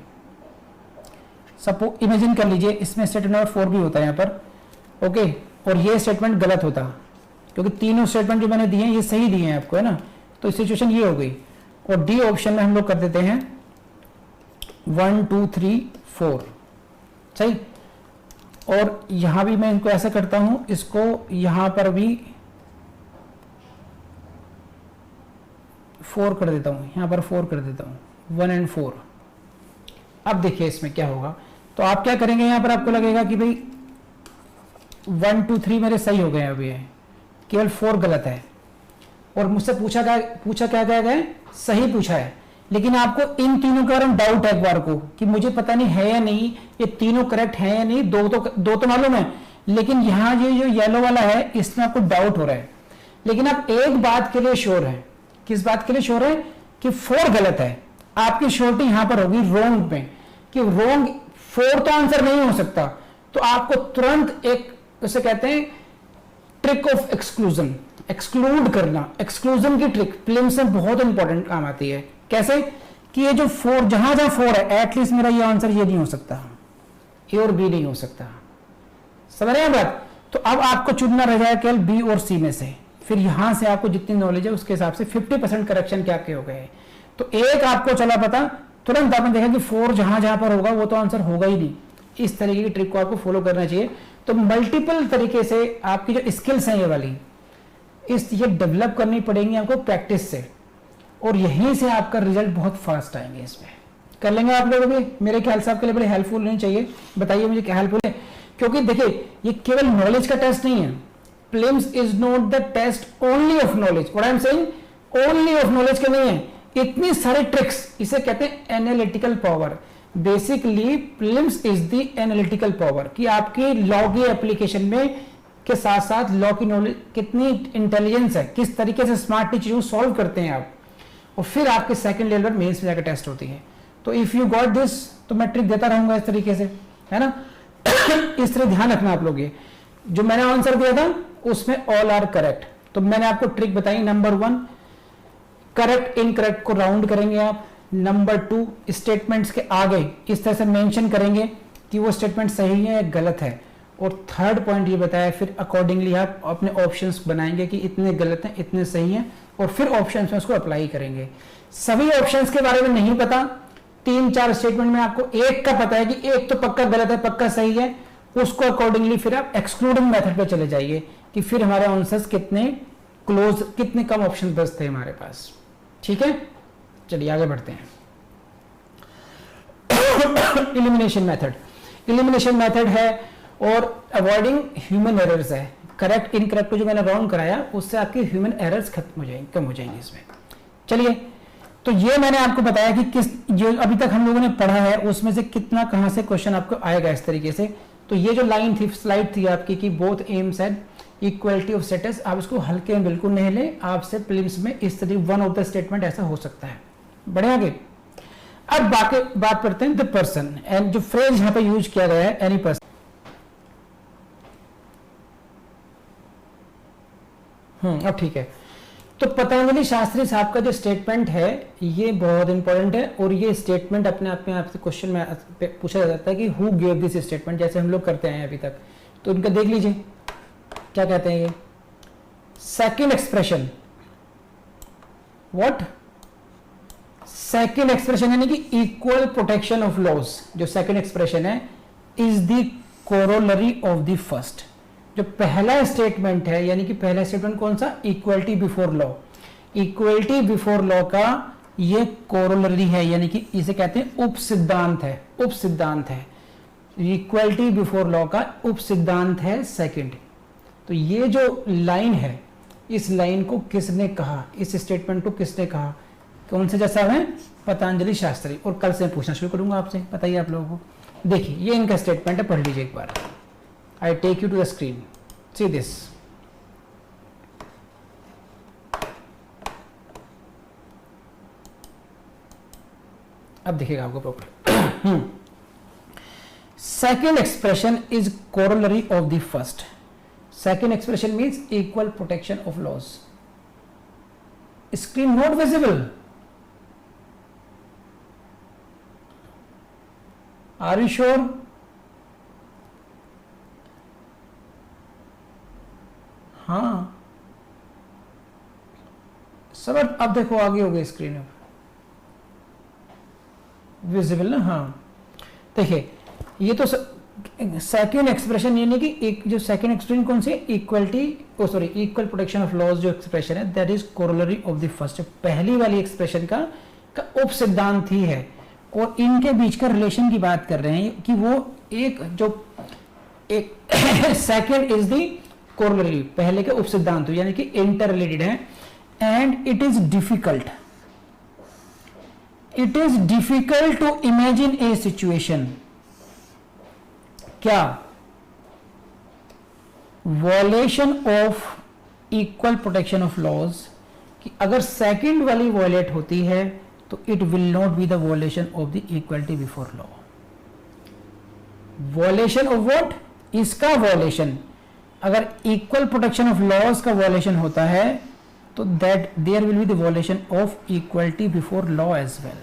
सपोज इमेजिन कर लीजिए इसमें स्टेटमेंट नंबर 4 भी होता है यहाँ पर. ओके. और ये स्टेटमेंट गलत होता, क्योंकि तीनों स्टेटमेंट जो मैंने दिए हैं ये सही दिए हैं आपको, है ना. तो सिचुएशन ये हो गई. और डी ऑप्शन में हम लोग कर देते हैं 1 2 3 4. सही. और यहां भी मैं इनको ऐसा करता हूं, इसको यहां पर भी 4 कर देता हूं, यहां पर 4 कर देता हूं, 1 और 4. अब देखिए इसमें क्या होगा. तो आप क्या करेंगे, यहां पर आपको लगेगा कि भाई 1 2 3 मेरे सही हो गए, अभी केवल 4 गलत है. और मुझसे पूछा क्या गया, सही पूछा है, लेकिन आपको इन तीनों के बारे में डाउट है एक बार को कि मुझे पता नहीं है या नहीं, ये तीनों करेक्ट है या नहीं, दो तो मालूम है, लेकिन यहाँ जो येलो वाला है इसमें आपको डाउट हो रहा है। लेकिन आप एक बात के लिए श्योर है, किस बात के लिए श्योर है कि 4 गलत है। आपकी श्योरिटी यहां पर होगी रोंग में, कि रोंग 4 तो आंसर नहीं हो सकता, तो आपको तुरंत एक उसे कहते हैं ट्रिक ऑफ एक्सक्लूजन, एक्सक्लूड करना। एक्सक्लूजन की ट्रिक प्रीलिम्स में बहुत इंपॉर्टेंट काम आती है। कैसे कि ये जो 4 जहां 4 है, एटलीस्ट मेरा ये आंसर ये नहीं हो सकता, ए और बी नहीं हो सकता। समझ रहे हैं बात? तो अब आपको चुनना रह जाएगा केवल बी और सी में से। फिर यहां से आपको जितनी नॉलेज है उसके हिसाब से 50% करेक्शन क्या के हो गए। तो एक आपको चला पता, तुरंत आपने देखा कि 4 जहां पर होगा वो तो आंसर होगा ही नहीं। इस तरीके की ट्रिक को आपको फॉलो करना चाहिए। तो मल्टीपल तरीके से आपकी जो स्किल्स हैं ये वाली, ये डेवलप करनी पड़ेंगी आपको प्रैक्टिस से, और यहीं से आपका रिजल्ट बहुत फास्ट आएंगे। इसमें कर लेंगे आप लोग भी। मेरे ख्याल से आपके लिए बड़े हेल्पफुल होनी चाहिए। बताइए मुझे क्या हेल्पफुल है, क्योंकि देखिए ये केवल नॉलेज का टेस्ट नहीं है। Prelims is not the test only of knowledge, what I am saying, only of knowledge के नहीं है। इतनी सारे ट्रिक्स, इसे कहते हैं analytical power. Basically prelims is the analytical power, कि आपकी लॉ की एप्लीकेशन में के साथ साथ लॉ की नॉलेज कितनी इंटेलिजेंस है, किस तरीके से स्मार्टली चीजों को सॉल्व करते हैं आप, और फिर आपके सेकंड लेवल पर मेंस में जाकर टेस्ट होती है। तो इफ यू गॉट दिस, तो मैं ट्रिक देता रहूंगा इस तरीके से, है ना। इस तरह ध्यान रखना आप लोग। ये जो मैंने आंसर दिया था उसमें ऑल आर करेक्ट, तो मैंने आपको ट्रिक बताई। नंबर 1 करेक्ट इनकरेक्ट को राउंड करेंगे आप। नंबर 2 स्टेटमेंट्स के आगे इस तरह से मेंशन करेंगे कि वो स्टेटमेंट सही है या गलत है। और थर्ड पॉइंट ये बताया, फिर अकॉर्डिंगली आप अपने ऑप्शंस बनाएंगे कि इतने गलत हैं इतने सही हैं, और फिर ऑप्शंस में उसको अप्लाई करेंगे। सभी ऑप्शंस के बारे में नहीं पता, 3-4 स्टेटमेंट में आपको एक का पता है कि एक तो पक्का गलत है पक्का सही है, उसको अकॉर्डिंगली फिर आप एक्सक्लूडिंग मेथड पे चले जाइए कि फिर हमारे आंसर्स कितने क्लोज, कितने कम ऑप्शन बचते हैं हमारे पास। ठीक है, चलिए आगे बढ़ते हैं। इलिमिनेशन मेथड, इलिमिनेशन मेथड है और अवॉइडिंग ह्यूमन एरर्स है। करेक्ट इनकरेक्ट को जो मैंने राउंड कराया उससे आपकी ह्यूमन एरर्स खत्म हो जाएंगे, कम हो जाएंगे इसमें। चलिए, तो ये मैंने आपको बताया कि किस जो अभी तक हम लोगों ने पढ़ा है उसमें से कितना कहां से क्वेश्चन आपको आएगा इस तरीके से। तो ये जो लाइन थी, स्लाइड थी आपकी कि both AIIMS and equality of status, आप इसको हल्के में बिल्कुल नहीं ले, आपसे प्रीलिम्स में इस तरीके वन ऑफ द स्टेटमेंट ऐसा हो सकता है। बढ़े आगे। अब बात करते हैं द पर्सन, एंड जो फ्रेज यहां पे यूज किया गया है एनी पर्सन। अब ठीक है, तो पतंजलि शास्त्री साहब का जो स्टेटमेंट है ये बहुत इंपॉर्टेंट है, और ये स्टेटमेंट अपने आप में आपसे क्वेश्चन में पूछा जाता है कि हु गेव दिस स्टेटमेंट, जैसे हम लोग करते हैं अभी तक। तो इनका देख लीजिए क्या कहते हैं ये। Second expression, what, second expression यानी कि इक्वल प्रोटेक्शन ऑफ लॉज, जो सेकंड एक्सप्रेशन है is the corollary of the first. जो पहला स्टेटमेंट है, यानी कि पहला स्टेटमेंट कौन सा, equality before law, equality before law का ये कोरोलरी है, यानी कि इसे कहते हैं उप सिद्धांत है, उप सिद्धांत है। इक्वलिटी बिफोर लॉ का उप सिद्धांत है सेकंड। तो ये जो लाइन है, इस लाइन को किसने कहा, इस स्टेटमेंट को किसने कहा, कौन से जैसा है, पतंजलि शास्त्री। और कल से पूछना शुरू करूंगा आपसे, बताइए आप लोगों को। देखिए ये इनका स्टेटमेंट है, पढ़ लीजिए एक बार। I take you to the screen. See this. अब देखिएगा आपको proper. Second expression is corollary of the first. Second expression means equal protection of laws. Screen not visible. Are you sure? हाँ सर, अब देखो आगे हो गई स्क्रीन, अब विजिबल ना। हाँ देखिए, ये तो सेकंड एक्सप्रेशन, यानी कि एक जो सेकंड एक्सप्रेशन कौन सी, equality, sorry equal protection of laws जो एक्सप्रेशन है, that is corollary of the first. पहली वाली एक्सप्रेशन का उप सिद्धांत ही है, और इनके बीच का रिलेशन की बात कर रहे हैं कि वो एक जो एक सेकंड इज द कोरोलरी, पहले के उप सिद्धांत, यानी कि इंटर रिलेटेड है। and it is difficult to imagine a situation. क्या violation of equal protection of laws कि अगर सेकंड वाली वॉलेट होती है तो it will not be the violation of the equality before law. Violation of what? इसका violation. अगर equal protection of laws का वॉलेशन होता है तो that there will be the violation of equality before law as well.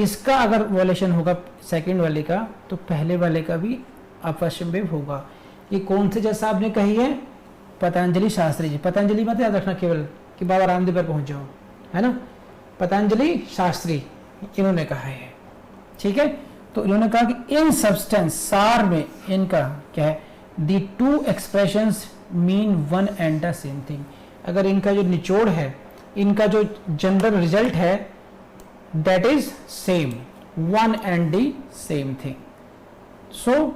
इसका अगर वॉलेशन होगा second वाले का तो पहले वाले का भी आपस में होगा. ये कौन से जज साहब ने कही है? पतंजलि शास्त्री जी. पतंजलि मत याद रखना केवल कि बाबा रामदेव पर पहुंच जाओ, है ना. पतंजलि शास्त्री इन्होंने कहा है. ठीक है, तो इन्होंने कहा कि इन सब्सटेंस, सार में इनका क्या है, the two expressions mean one and the same thing. अगर इनका जो निचोड़ है, इनका जो जनरल रिजल्ट है, that is same, one and the same thing. So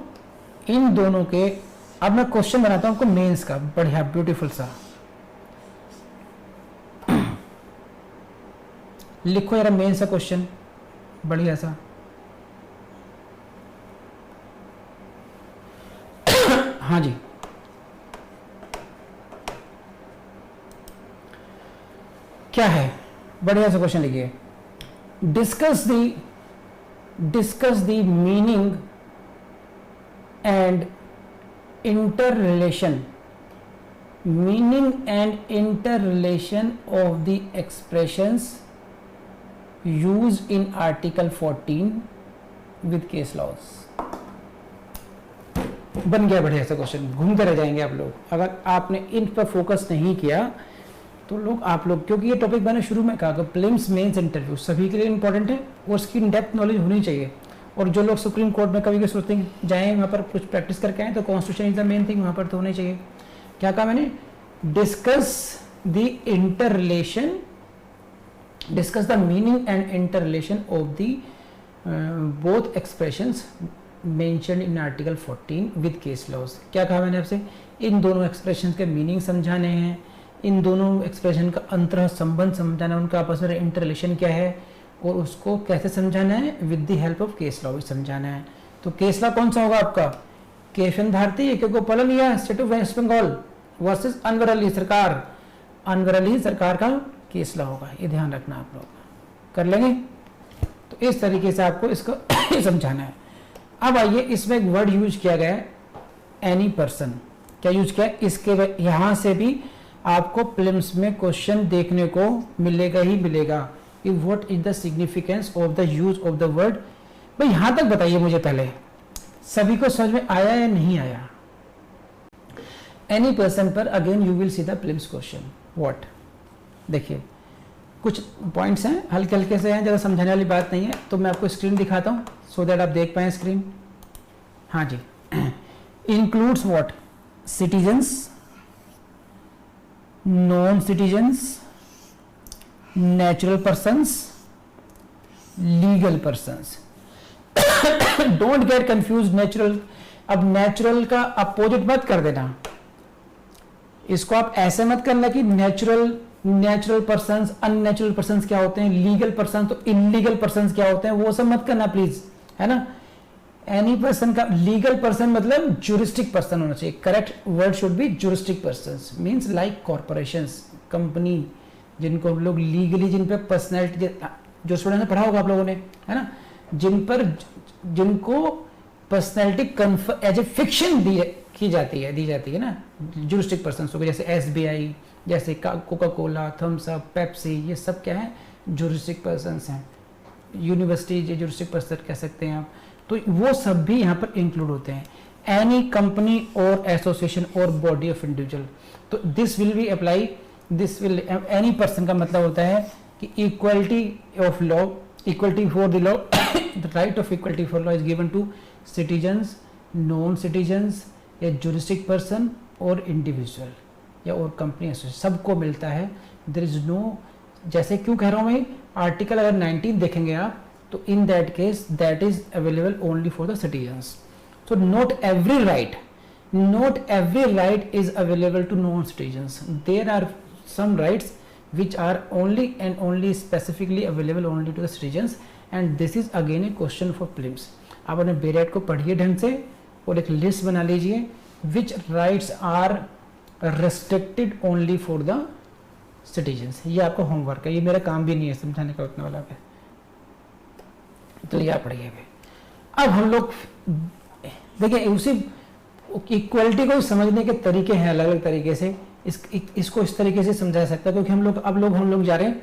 इन दोनों के, अब मैं क्वेश्चन बनाता हूं आपको मेंस का, बढ़िया ब्यूटीफुल सा. लिखो जरा मेंस का क्वेश्चन बढ़िया सा. हाँ जी, क्या है? बढ़िया सा क्वेश्चन लिखिए. Discuss the meaning and interrelation of the expressions used in article 14 with case laws. बन गया बढ़िया सा क्वेश्चन. घूमते रह जाएंगे आप लोग अगर आपने इन पर फोकस नहीं किया तो. आप लोग क्योंकि ये टॉपिक मैंने शुरू में कहा कि प्रीलिम्स मेंस इंटरव्यू सभी के लिए इंपॉर्टेंट है और उसकी इन डेप्थ नॉलेज होनी चाहिए. और जो लोग सुप्रीम कोर्ट में कभी सोचते हैं जाएं वहाँ पर कुछ प्रैक्टिस करके आए तो constitution is the main thing वहाँ पर तो होने चाहिए. क्या कहा मैंने? Discuss the meaning and interrelation of the both expressions mentioned in article 14 with case laws. क्या कहा मैंने आपसे? इन दोनों एक्सप्रेशंस के मीनिंग समझाने हैं, इन दोनों एक्सप्रेशन का अंतर संबंध समझाना है, उनका आपस में इंटर रिलेशन क्या है और उसको कैसे समझाना है, with the help of case law भी समझाना है. तो केस लॉ कौन सा होगा आपका? केशव भारती गोपालन या state of West Bengal versus Anwar Ali Sarkar. Anwar Ali सरकार का केस लॉ होगा, ये ध्यान रखना आप लोग. कर लेंगे? तो इस तरीके से आपको इसको समझाना है. अब आइए, इसमें एक वर्ड यूज किया गया है, एनी पर्सन. क्या यूज किया? इसके यहां से भी आपको प्रीलिम्स में क्वेश्चन देखने को मिलेगा ही मिलेगा. What is the significance of the use of the word? भाई यहां तक बताइए मुझे पहले, सभी को समझ में आया या नहीं आया? एनी पर्सन पर again you will see the prelims question. What? देखिए कुछ पॉइंट्स हैं, हल्के हल्के से हैं, ज़्यादा समझाने वाली बात नहीं है. तो मैं आपको स्क्रीन दिखाता हूं सो दैट आप देख पाए स्क्रीन. हाँ जी. Includes what? Citizens, non citizens, natural persons, legal persons. Don't get confuse. Natural, अब नेचुरल का अपोजिट मत कर देना. इसको आप ऐसे मत करना कि नेचुरल पर्सन्स, अननेचुरल पर्सन्स क्या होते हैं, लीगल पर्सन तो इनलीगल पर्सन्स क्या होते हैं, वो सब मत करना प्लीज, है ना. एनी पर्सन का लीगल पर्सन मतलब जुरिस्टिक पर्सन होना चाहिए. Correct word should be juristic persons. Means like corporations, company, जिनको हम लोग लीगली, जिन पे पर्सनैलिटी, जो स्टूडेंट ने पढ़ा होगा आप लोगों ने, है ना, जिनको पर्सनैलिटी एज ए फिक्शन दी जाती है ना, जुरिस्टिक पर्सन हो गए. जैसे SBI, जैसे Coca Cola, Thums Up, Pepsi, ये सब क्या है? जुरिस्टिक पर्सन्स हैं. यूनिवर्सिटी ये जुरिस्टिक पर्सन कह सकते हैं आप. तो वो सब भी यहाँ पर इंक्लूड होते हैं. एनी कंपनी और एसोसिएशन और बॉडी ऑफ इंडिविजुअल. तो this will be apply. This will, any person का मतलब होता है कि equality of law, equality for the law, the right of equality for law is given to citizens, non citizens, या juristic person और individual या और कंपनी एसोसिएशन, सबको मिलता है. देयर इज नो, जैसे क्यों कह रहा हूँ मैं, आर्टिकल अगर 19 देखेंगे आप तो in that case that is available only for the citizens. So not every right is available to non-citizens. There are some rights which are only and only specifically available only to the citizens, and this is again a question for prelims. आप अपने बेरेट को पढ़िए ढंग से और एक list बना लीजिए which rights are restricted only for the citizens. ये आपका होमवर्क है, ये मेरा काम भी नहीं है समझाने का उतना वाला पे, तो ये आप पढ़िए। अब हम लोग देखिए उसी इक्वलिटी को समझने के तरीके हैं अलग अलग तरीके से, इसको इस तरीके से समझा सकता है क्योंकि हम लोग जा रहे हैं,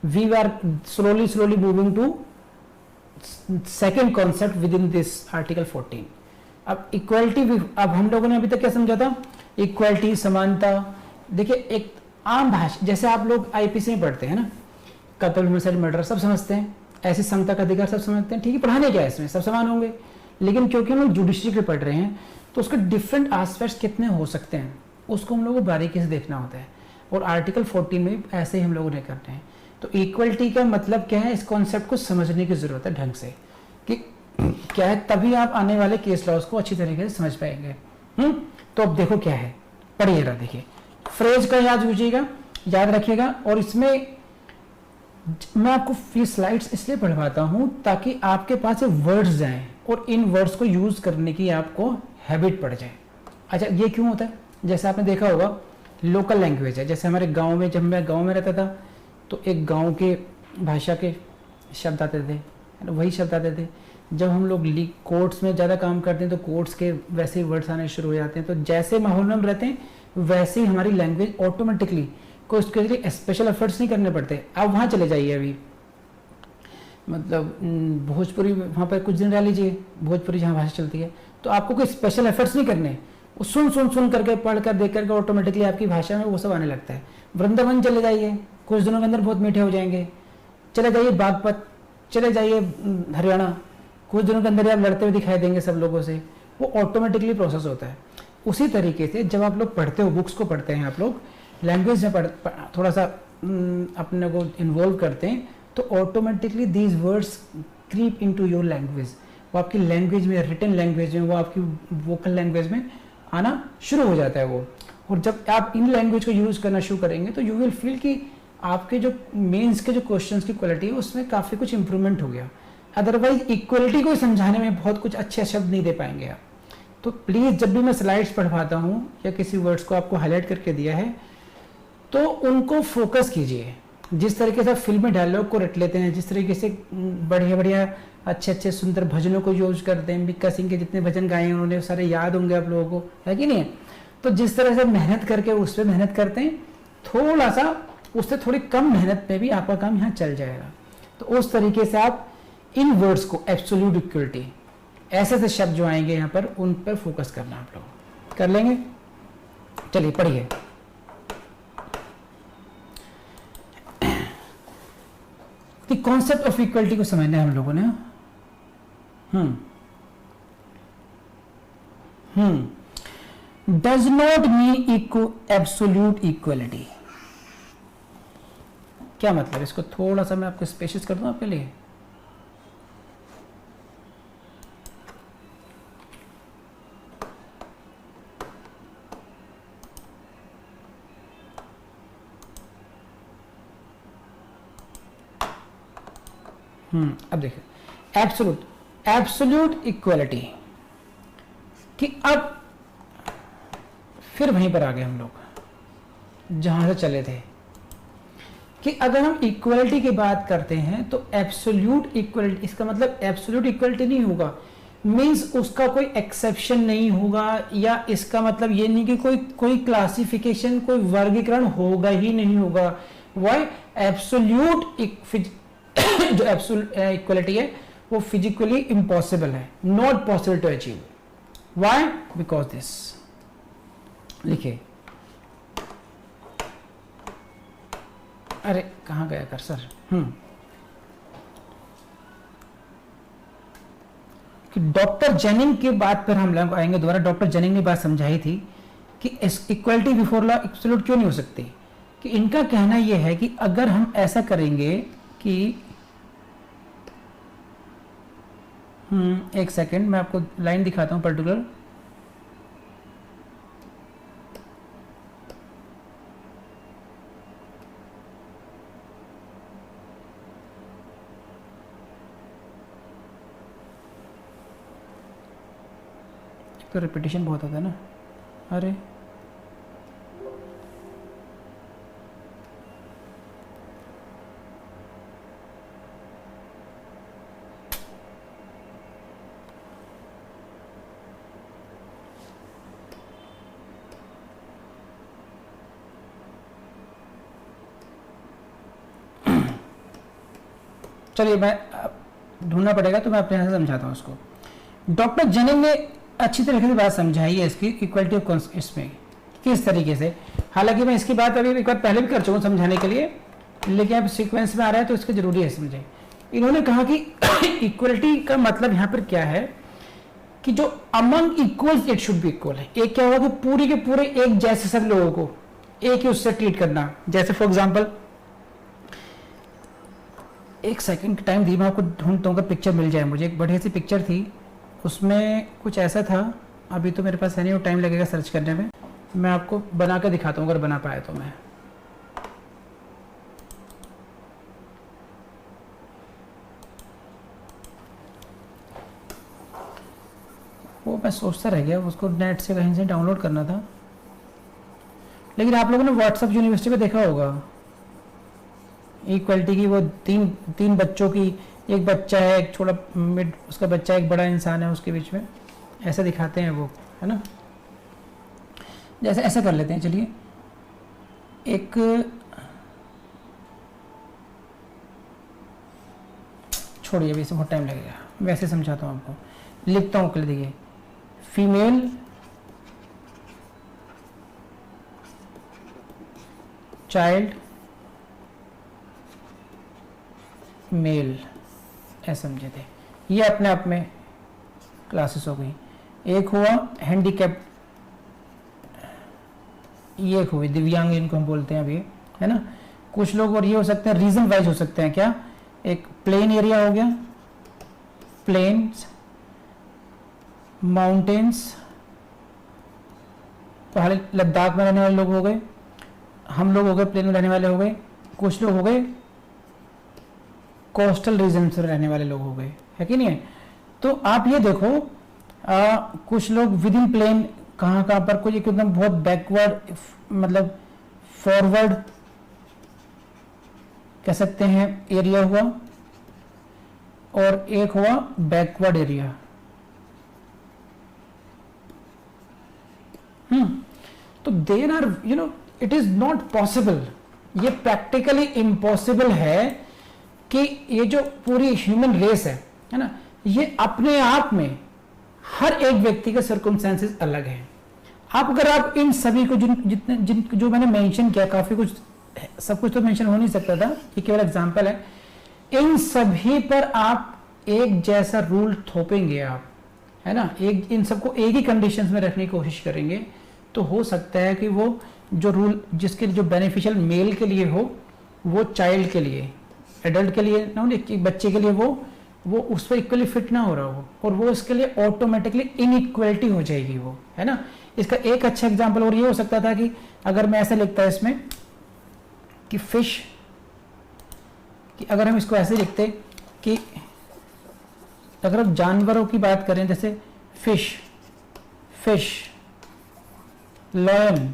we are slowly moving to second concept within this article 14। अब इक्वलिटी, अब हम लोगों ने अभी तक क्या समझा था, इक्वलिटी समानता। देखिए एक आम भाषा जैसे आप लोग आईपीसी में पढ़ते हैं ना, कत्ल होमिसाइड मर्डर सब समझते हैं, ऐसी समता का अधिकार सब समझते हैं, ठीक है, पढ़ाने क्या है इसमें, सब समान होंगे। लेकिन क्योंकि हम लोग जुडिशरी के पढ़ रहे हैं तो उसके डिफरेंट एस्पेक्ट्स कितने हो सकते हैं उसको हम लोगों को बारीकी से देखना होता है, और आर्टिकल 14 में ऐसे ही हम लोगों ने करते हैं। तो इक्वलिटी का मतलब क्या है, इस कॉन्सेप्ट को समझने की जरूरत है ढंग से कि क्या है, तभी आप आने वाले केस लॉज को अच्छी तरीके से समझ पाएंगे। तो अब देखो क्या है, पढ़िएगा, देखिए फ्रेज का याद कीजिएगा, याद रखिएगा, और इसमें मैं आपको फी स्लाइड्स इसलिए पढ़वाता हूं ताकि आपके पास ये वर्ड्स जाएं और इन वर्ड्स को यूज करने की आपको हैबिट पड़ जाए। अच्छा ये क्यों होता है, जैसे आपने देखा होगा लोकल लैंग्वेज है, जैसे हमारे गांव में, जब मैं गांव में रहता था तो एक गांव के भाषा के शब्द आते थे, वही शब्द आते थे। जब हम लोग कोर्ट्स में ज़्यादा काम करते हैं तो कोर्ट्स के वैसे ही वर्ड्स आने शुरू हो जाते हैं। तो जैसे माहौल में हम रहते हैं वैसे ही हमारी लैंग्वेज ऑटोमेटिकली, कोई उसके लिए स्पेशल एफर्ट्स नहीं करने पड़ते। आप वहाँ चले जाइए, अभी मतलब भोजपुरी, वहाँ पर कुछ दिन रह लीजिए, भोजपुरी जहाँ भाषा चलती है, तो आपको कोई स्पेशल एफर्ट्स नहीं करने, वो सुन करके, पढ़ कर, देख करके ऑटोमेटिकली आपकी भाषा में वो सब आने लगता है। वृंदावन चले जाइए, कुछ दिनों के अंदर बहुत मीठे हो जाएंगे। चले जाइए बागपत, चले जाइए हरियाणा, कुछ दिनों के अंदर आप लड़ते हुए दिखाई देंगे सब लोगों से, वो ऑटोमेटिकली प्रोसेस होता है। उसी तरीके से जब आप लोग पढ़ते हो, बुक्स को पढ़ते हैं आप लोग, लैंग्वेज में थोड़ा सा अपने को इन्वॉल्व करते हैं, तो automatically these words creep into your language, वो आपकी लैंग्वेज में, रिटन लैंग्वेज में, वो आपकी वोकल लैंग्वेज में आना शुरू हो जाता है वो। और जब आप इन लैंग्वेज को यूज़ करना शुरू करेंगे तो यू विल फील कि आपके जो मेंस के जो क्वेश्चंस की क्वालिटी है उसमें काफ़ी कुछ इंप्रूवमेंट हो गया। अदरवाइज इक्वलिटी को समझाने में बहुत कुछ अच्छे शब्द नहीं दे पाएंगे आप। तो प्लीज़ जब भी मैं स्लाइड्स पढ़वाता हूँ या किसी वर्ड्स को आपको हाईलाइट करके दिया है तो उनको फोकस कीजिए। जिस तरीके से फिल्मी डायलॉग को रट लेते हैं, जिस तरीके से बढ़िया अच्छे सुंदर भजनों को यूज करते हैं, मिक्का सिंह के जितने भजन गाए हैं उन्होंने सारे याद होंगे आप लोगों को, है कि नहीं? तो जिस तरह से मेहनत करके उस पर मेहनत करते हैं, थोड़ा सा उससे थोड़ी कम मेहनत में भी आपका काम यहाँ चल जाएगा। तो उस तरीके से आप इन वर्ड्स को, एब्सोल्यूट इक्वलिटी, ऐसे ऐसे शब्द जो आएंगे यहाँ पर, उन पर फोकस करना आप लोग कर लेंगे। चलिए पढ़िए। द कॉन्सेप्ट ऑफ इक्वलिटी को समझना है हम लोगों ने। Does not mean absolute equality. क्या मतलब, इसको थोड़ा सा मैं आपको स्पेसिस कर दूं आपके लिए। अब देखिए एब्सोल्यूट इक्वलिटी कि अब फिर वहीं पर आ गए हम लोग जहां से चले थे कि अगर हम इक्वलिटी की बात करते हैं तो एब्सोल्यूट इक्वलिटी, इसका मतलब एब्सोल्यूट इक्वलिटी नहीं होगा, मींस उसका कोई एक्सेप्शन नहीं होगा, या इसका मतलब ये नहीं कि कोई क्लासिफिकेशन, कोई वर्गीकरण होगा ही नहीं होगा। वाई? एब्सोल्यूट जो एब्सोल्यूट इक्वलिटी है वो फिजिकली इम्पॉसिबल है, not possible to achieve. Why? Because this, लिखिए, अरे कहाँ गया कर्सर? कि डॉक्टर जेनिंग की बात पर हम लोग आएंगे दोबारा। डॉक्टर जेनिंग ने बात समझाई थी कि इक्वलिटी बिफोर लॉ एब्सोल्यूट क्यों नहीं हो सकती। कि इनका कहना यह है कि अगर हम ऐसा करेंगे कि एक सेकेंड मैं आपको लाइन दिखाता हूं पर्टिकुलर। तो रिपीटिशन बहुत होता है ना। अरे चलिए मैं ढूंढना पड़ेगा तो मैं अपने यहाँ से समझाता हूँ उसको। डॉक्टर जेनिंग ने अच्छी तरीके से बात समझाई है इसकी इक्वलिटी ऑफ इसमें किस तरीके से। हालांकि मैं इसकी बात अभी एक बार पहले भी कर चुका हूँ समझाने के लिए, लेकिन अब सीक्वेंस में आ रहा है तो इसके जरूरी है समझे। इन्होंने कहा कि इक्वलिटी का मतलब यहाँ पर क्या है कि जो among equals it should be equal है। एक क्या होगा कि पूरी के पूरे एक जैसे सब लोगों को एक ही उससे ट्रीट करना। जैसे फॉर एग्जाम्पल एक सेकंड टाइम दी, मैं आपको ढूंढता हूँ, पिक्चर मिल जाए मुझे। एक बढ़िया सी पिक्चर थी, उसमें कुछ ऐसा था, अभी तो मेरे पास है नहीं, वो टाइम लगेगा सर्च करने में। मैं आपको बना के दिखाता हूँ अगर बना पाया तो। मैं सोचता रह गया, उसको नेट से कहीं से डाउनलोड करना था। लेकिन आप लोगों ने व्हाट्सएप यूनिवर्सिटी पे देखा होगा इक्वलिटी की, वो तीन बच्चों की, एक बच्चा है, एक छोटा मिड उसका बच्चा, एक बड़ा इंसान है उसके बीच में, ऐसा दिखाते हैं वो, है ना। जैसे ऐसा कर लेते हैं, चलिए एक छोड़िए, अभी से बहुत टाइम लगेगा, वैसे समझाता हूँ आपको। लिखता हूँ, कर देखिए, फीमेल चाइल्ड मेल, ऐसा समझे थे। ये अपने आप में क्लासेस हो गई। एक हुआ हैंडीकैप, ये एक हुई दिव्यांग, इनको हम बोलते हैं अभी, है ना। कुछ लोग और ये हो सकते हैं, रीजन वाइज हो सकते हैं। क्या, एक प्लेन एरिया हो गया, प्लेन्स, माउंटेन्स, पहाड़ी लद्दाख में रहने वाले लोग हो गए, हम लोग हो गए प्लेन में रहने वाले हो गए, कुछ लोग हो गए कोस्टल रीजन से रहने वाले लोग हो गए, है कि नहीं है। तो आप ये देखो, कुछ लोग विद इन प्लेन कहाँ पर, कुछ एकदम बहुत बैकवर्ड, मतलब फॉरवर्ड कह सकते हैं एरिया हुआ, और एक हुआ बैकवर्ड एरिया। तो there are, you know, it is not possible, ये प्रैक्टिकली इम्पॉसिबल है कि ये जो पूरी ह्यूमन रेस है ना, ये अपने आप में हर एक व्यक्ति के सर्कमस्टेंसेस अलग हैं। आप अगर आप इन सभी को जितने जो मैंने मेंशन किया, काफी कुछ, सब कुछ तो मेंशन हो नहीं सकता था, ये केवल एग्जांपल है। इन सभी पर आप एक जैसा रूल थोपेंगे आप, है ना, एक इन सबको एक ही कंडीशंस में रखने की कोशिश करेंगे, तो हो सकता है कि वो जो रूल जिसके जो बेनिफिशियल मेल के लिए हो, वो चाइल्ड के लिए, एडल्ट के लिए ना, एक बच्चे के लिए वो उस पर इक्वली फिट ना हो रहा हो, और वो इसके लिए ऑटोमेटिकली इनइक्वलिटी हो जाएगी वो, है ना। इसका एक अच्छा एग्जांपल और ये हो सकता था कि अगर मैं ऐसा लिखता इसमें कि फिश, कि अगर हम इसको ऐसे लिखते कि अगर हम जानवरों की बात करें, जैसे फिश, लॉयन,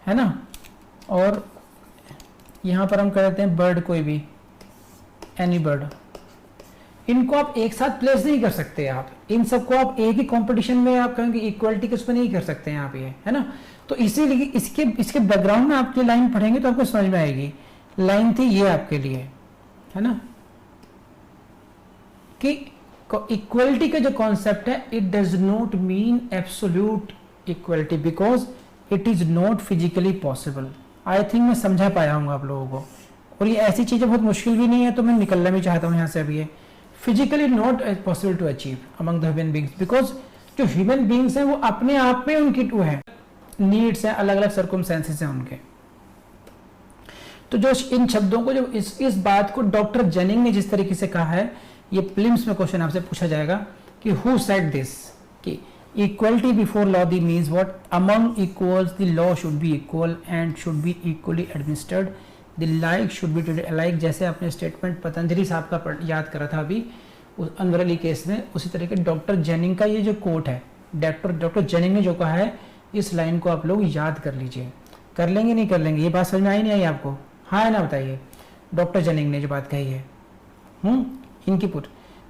है ना, और यहां पर हम कर देते हैं बर्ड, कोई भी, एनी बर्ड। इनको आप एक साथ प्लेस नहीं कर सकते, आप इन सबको आप एक ही कंपटीशन में आप कहेंगे इक्वलिटी के उसमें नहीं कर सकते हैं आप, ये है ना। तो इसीलिए इसके बैकग्राउंड में आप जो लाइन पढ़ेंगे तो आपको समझ में आएगी। लाइन थी ये आपके लिए, है ना, कि इक्वलिटी का जो कॉन्सेप्ट है, it does not mean absolute equality because it is not physically possible. I think मैं समझा पाया हूँ आप लोगों को, और ये ऐसी चीजें बहुत मुश्किल भी नहीं है, तो मैं निकलना भी चाहता हूँ यहाँ से अभी। ये physically not possible to achieve among the human beings, because जो ह्यूमन बींग्स हैं वो अपने आप में उनकी वो है, नीड्स हैं, अलग अलग सर्कमस्टेंसेस हैं उनके। तो जो इन शब्दों को, जो इस बात को डॉक्टर जेनिंग ने जिस तरीके से कहा है, ये प्रीलिम्स में क्वेश्चन आपसे पूछा जाएगा कि हु सेड दिस, कि equality before law the means what, among equals the law should be equal and should be equally administered, the like should be treated alike. जैसे आपने स्टेटमेंट पतंजलि साहब का याद करा था अभी, उस अनवर अली केस में, उसी तरह के डॉक्टर जेनिंग का ये जो कोट है, डॉक्टर जेनिंग ने जो कहा है, इस लाइन को आप लोग याद कर लीजिए। कर लेंगे नहीं कर लेंगे, ये बात समझ में आई नहीं आई आपको? हाँ है ना, बताइए। डॉक्टर जेनिंग ने जो बात कही है, इनकी put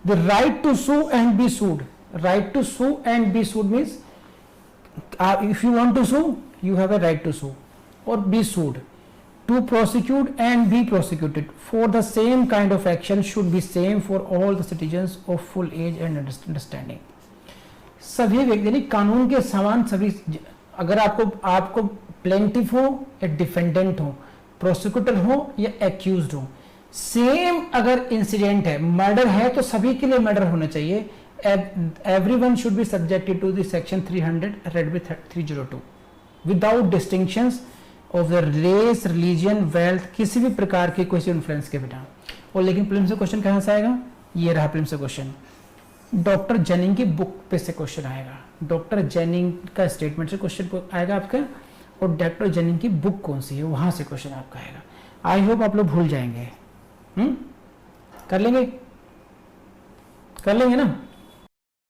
the right to sue and be sued, right to sue and be sued means if you want to sue you have a right to sue or be sued, to prosecute and be prosecuted for the same kind of action should be same for all the citizens of full age and understanding। सभी व्यक्ति यानी कानून के समान सभी, अगर आपको plaintiff हो या डिफेंडेंट हो, प्रोसिक्यूटर हो या एक्यूज्ड हो, सेम अगर इंसिडेंट है, मर्डर है तो सभी के लिए मर्डर होना चाहिए। Everyone should be subjected to the section 300 read with 302 without distinctions of the race, religion, wealth, किसी भी प्रकार के कोई इन्फ्लुएंस के बिना। और लेकिन प्रीलिम्स से क्वेश्चन कहाँ से आएगा? ये रहा प्रीलिम्स से क्वेश्चन, डॉक्टर जेनिंग की बुक पे से क्वेश्चन आएगा, डॉक्टर जेनिंग का स्टेटमेंट से क्वेश्चन आएगा आपका, और डॉक्टर जेनिंग की बुक कौन सी है वहां से क्वेश्चन आपका आएगा। आई होप आप लोग भूल जाएंगे। कर लेंगे ना?